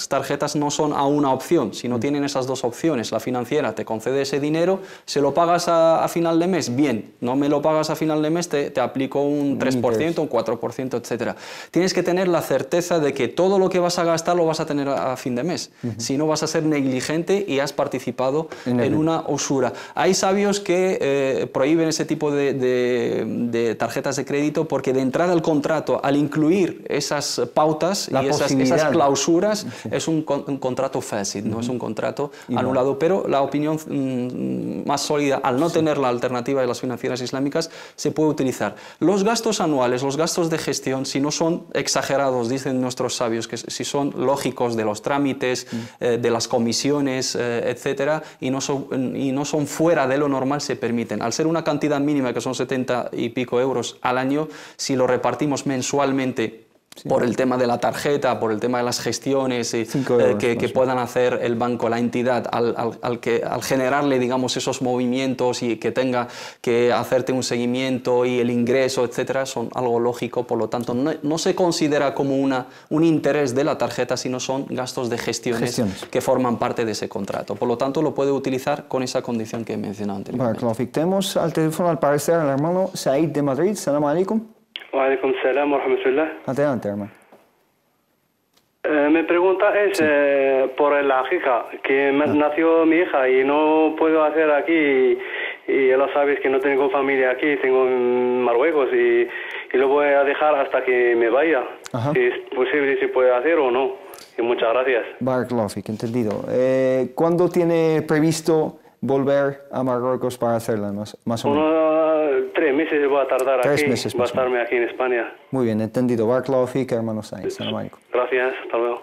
S3: tarjetas no son a una opción, sino tienen esas dos opciones. La financiera te concede ese dinero, se lo pagas a final de mes, bien. No me lo pagas a final de mes, te aplico un 3%, un 4%, etc. Tienes que tener la certeza de que todo lo que vas a gastar lo vas a tener a fin de mes. Si no, vas a ser negligente y has participado en una usura. Hay sabios que prohíben ese tipo de tarjetas de crédito porque de entrada al contrato, al incluir esas pautas y esas clausuras, es un contrato fácil, no es un contrato anulado. Pero la opinión más sólida, al no tener la alternativa de las financieras islámicas, se puede utilizar. Los gastos anuales, los gastos de gestión, si no son exagerados, dicen nuestros sabios, que si son lógicos de los trámites, de las comisiones, etcétera, y no son fuera de lo normal, se permiten. Al ser una cantidad mínima, que son 70 y pico euros al año, si lo repartimos mensualmente por el tema de la tarjeta, por el tema de las gestiones que puedan hacer el banco, la entidad, al generarle, digamos, esos movimientos y que tenga que hacerte un seguimiento y el ingreso, etcétera, son algo lógico. Por lo tanto, no se considera como un interés de la tarjeta, sino son gastos de gestiones que forman parte de ese contrato. Por lo tanto, lo puede utilizar con esa condición que he mencionado anteriormente.
S2: Tenemos al teléfono, al parecer, al hermano Said de Madrid. Salam alaikum.
S7: Wa alaikum salam wa rahmatullah.
S2: Adelante, hermano.
S7: Mi pregunta es por el aqiqa, que nació mi hija y no puedo hacer aquí, y ya lo sabes que no tengo familia aquí, tengo en Marruecos y lo voy a dejar hasta que me vaya. Si es posible, si puede hacer o no. Y muchas gracias.
S2: Barakallahu fik, entendido. ¿Cuándo tiene previsto volver a Marruecos para hacerla, más o menos?
S7: 3 meses voy a tardar
S2: 3
S7: aquí,
S2: meses,
S7: va a estarme aquí en España.
S2: Muy bien, entendido. Barakallahu fik, hermano Said. Salam alaikum.
S7: Gracias, hasta luego.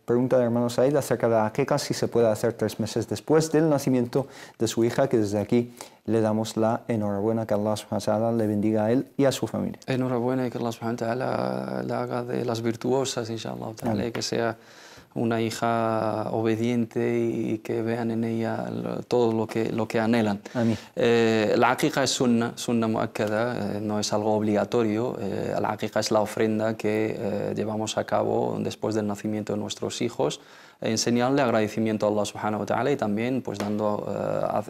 S2: Pregunta de hermano Said acerca de la aqiqa, si se puede hacer 3 meses después del nacimiento de su hija, que desde aquí le damos la enhorabuena, que Allah subhanahu wa ta'ala le bendiga a él y a su familia.
S3: Enhorabuena y que Allah subhanahu wa ta'ala la haga de las virtuosas, inshallah ta'ala, y que sea una hija obediente y que vean en ella todo lo que anhelan. La aqiqa es sunna muakkada, no es algo obligatorio. La aqiqa es la ofrenda que llevamos a cabo después del nacimiento de nuestros hijos, enseñarle agradecimiento a Allah subhanahu wa ta'ala y también pues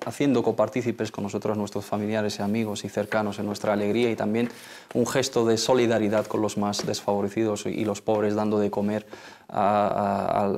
S3: haciendo copartícipes con nosotros, nuestros familiares y amigos y cercanos en nuestra alegría, y también un gesto de solidaridad con los más desfavorecidos y los pobres, dando de comer a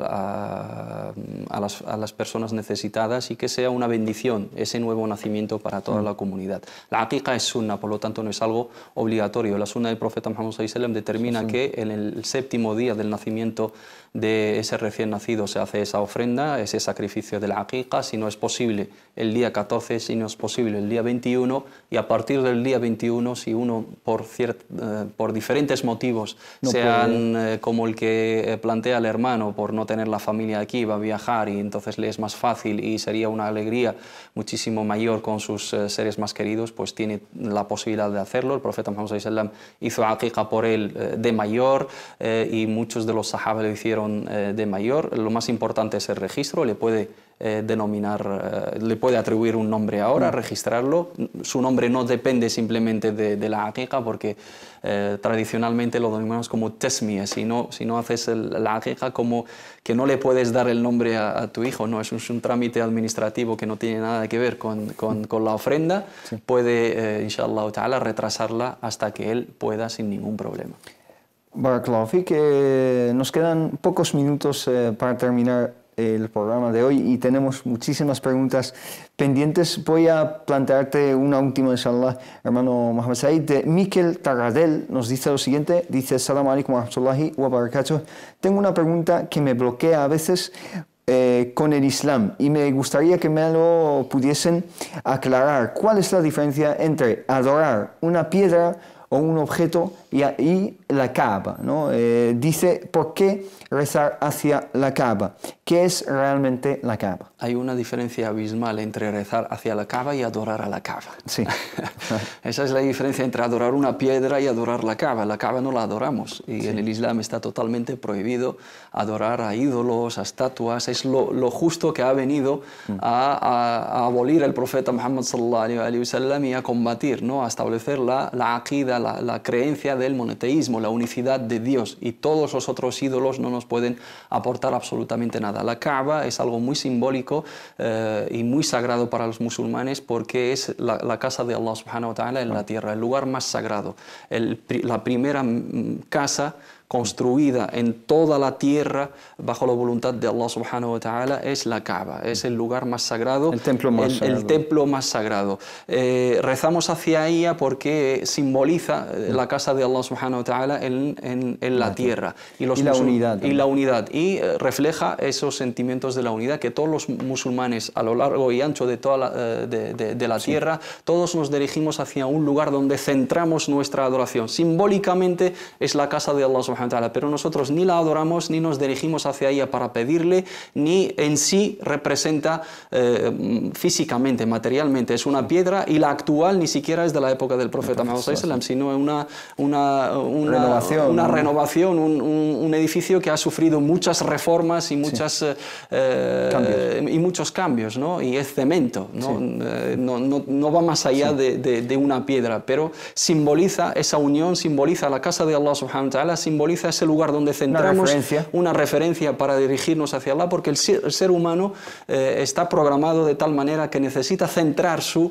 S3: las personas necesitadas, y que sea una bendición ese nuevo nacimiento para toda la comunidad. La aqiqa es sunna, por lo tanto no es algo obligatorio. La sunna del profeta Muhammad sallallahu alaihi wasallam determina que en el 7º día del nacimiento de ese recién nacido se hace esa ofrenda, ese sacrificio de la aqiqa, si no es posible el día 14, si no es posible el día 21, y a partir del día 21, si uno por diferentes motivos, sean como el que plantea el hermano, por no tener la familia aquí, va a viajar y entonces le es más fácil y sería una alegría muchísimo mayor con sus seres más queridos, pues tiene la posibilidad de hacerlo. El profeta Muhammad sallallahu alaihi wasallam hizo aqiqa por él de mayor, y muchos de los sahaba lo hicieron de mayor. Lo más importante es el registro. Le puede le puede atribuir un nombre ahora, registrarlo. Su nombre no depende simplemente de la aqiqa, porque tradicionalmente lo denominamos como tasmiya. Si no haces la aqiqa, como que no le puedes dar el nombre a tu hijo, no, es un trámite administrativo que no tiene nada que ver con la ofrenda. Puede, inshallah ta'ala, retrasarla hasta que él pueda sin ningún problema.
S2: Barakallahu fik, nos quedan pocos minutos para terminar el programa de hoy y tenemos muchísimas preguntas pendientes. Voy a plantearte una última, inshallah, hermano Mohamed Said. Miquel Tarradell nos dice lo siguiente, dice: Assalamu alaikum wa rahmatullahi wa barakatuh. Tengo una pregunta que me bloquea a veces con el Islam y me gustaría que me lo pudiesen aclarar. ¿Cuál es la diferencia entre adorar una piedra o un objeto y la Kaaba, ¿no? Dice, ¿por qué rezar hacia la Kaaba? ¿Qué es realmente la Kaaba?
S3: Hay una diferencia abismal entre rezar hacia la Kaaba y adorar a la Kaaba.
S2: Sí.
S3: Esa es la diferencia entre adorar una piedra y adorar la Kaaba. La Kaaba no la adoramos, y en el Islam está totalmente prohibido adorar a ídolos, a estatuas. Es lo justo que ha venido a abolir el profeta Muhammad sallallahu alaihi wasallam y a combatir, ¿no? A establecer la aqida, la creencia del monoteísmo, la unicidad de Dios, y todos los otros ídolos no nos pueden aportar absolutamente nada. La Kaaba es algo muy simbólico y muy sagrado para los musulmanes, porque es la casa de Allah subhanahu wa ta'ala en la tierra, el lugar más sagrado, la primera casa construida en toda la tierra bajo la voluntad de Allah subhanahu wa ta'ala es la Kaaba, es el lugar más sagrado, el templo más sagrado. Rezamos hacia ella porque simboliza la casa de Allah subhanahu wa ta'ala en la tierra, y la unidad, y refleja esos sentimientos de la unidad que todos los musulmanes a lo largo y ancho de toda la tierra, todos nos dirigimos hacia un lugar donde centramos nuestra adoración. Simbólicamente es la casa de Allah subhanahu subhanahu wa ta'ala, pero nosotros ni la adoramos, ni nos dirigimos hacia ella para pedirle, ni en sí representa físicamente, materialmente, es una piedra, y la actual ni siquiera es de la época del profeta Muhammad sallallahu alaihi wasallam, sino una renovación, un edificio que ha sufrido muchas reformas y muchos cambios, ¿no? Y es cemento, ¿no? No va más allá de una piedra, pero simboliza esa unión, simboliza la casa de Allah subhanahu wa ta'ala, simboliza ese lugar donde centramos una referencia para dirigirnos hacia Allah, porque el ser humano está programado de tal manera que necesita centrar su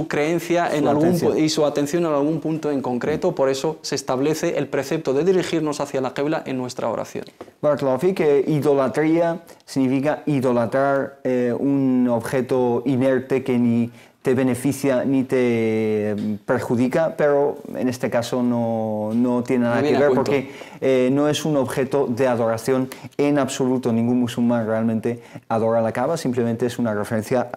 S3: creencia y su atención en algún punto en concreto. Por eso se establece el precepto de dirigirnos hacia la qibla en nuestra oración.
S2: Barakallahu fik, idolatría significa idolatrar un objeto inerte que ni te beneficia ni te perjudica, pero en este caso no tiene nada que ver, porque no es un objeto de adoración en absoluto. Ningún musulmán realmente adora la Kaaba, simplemente es una referencia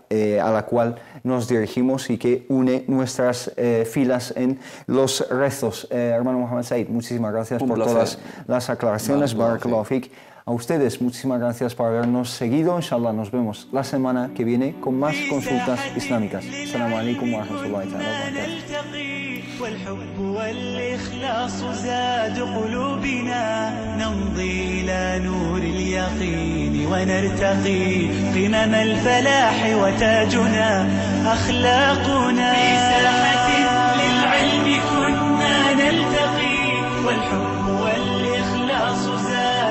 S2: a la cual nos dirigimos y que une nuestras filas en los rezos. Hermano Mohamed Said, muchísimas gracias por todas las aclaraciones. Barakallahu fik. A ustedes, muchísimas gracias por habernos seguido. Inshallah, nos vemos la semana que viene con más consultas islámicas. Assalamu alaikum wa rahmatullahi wa barakatuh.
S1: والحب والإخلاص زاد قلوبنا نمضي إلى نور اليقين ونرتقي قمم الفلاح وتاجنا أخلاقنا في ساحة للعلم كنا نلتقي والحب والإخلاص زاد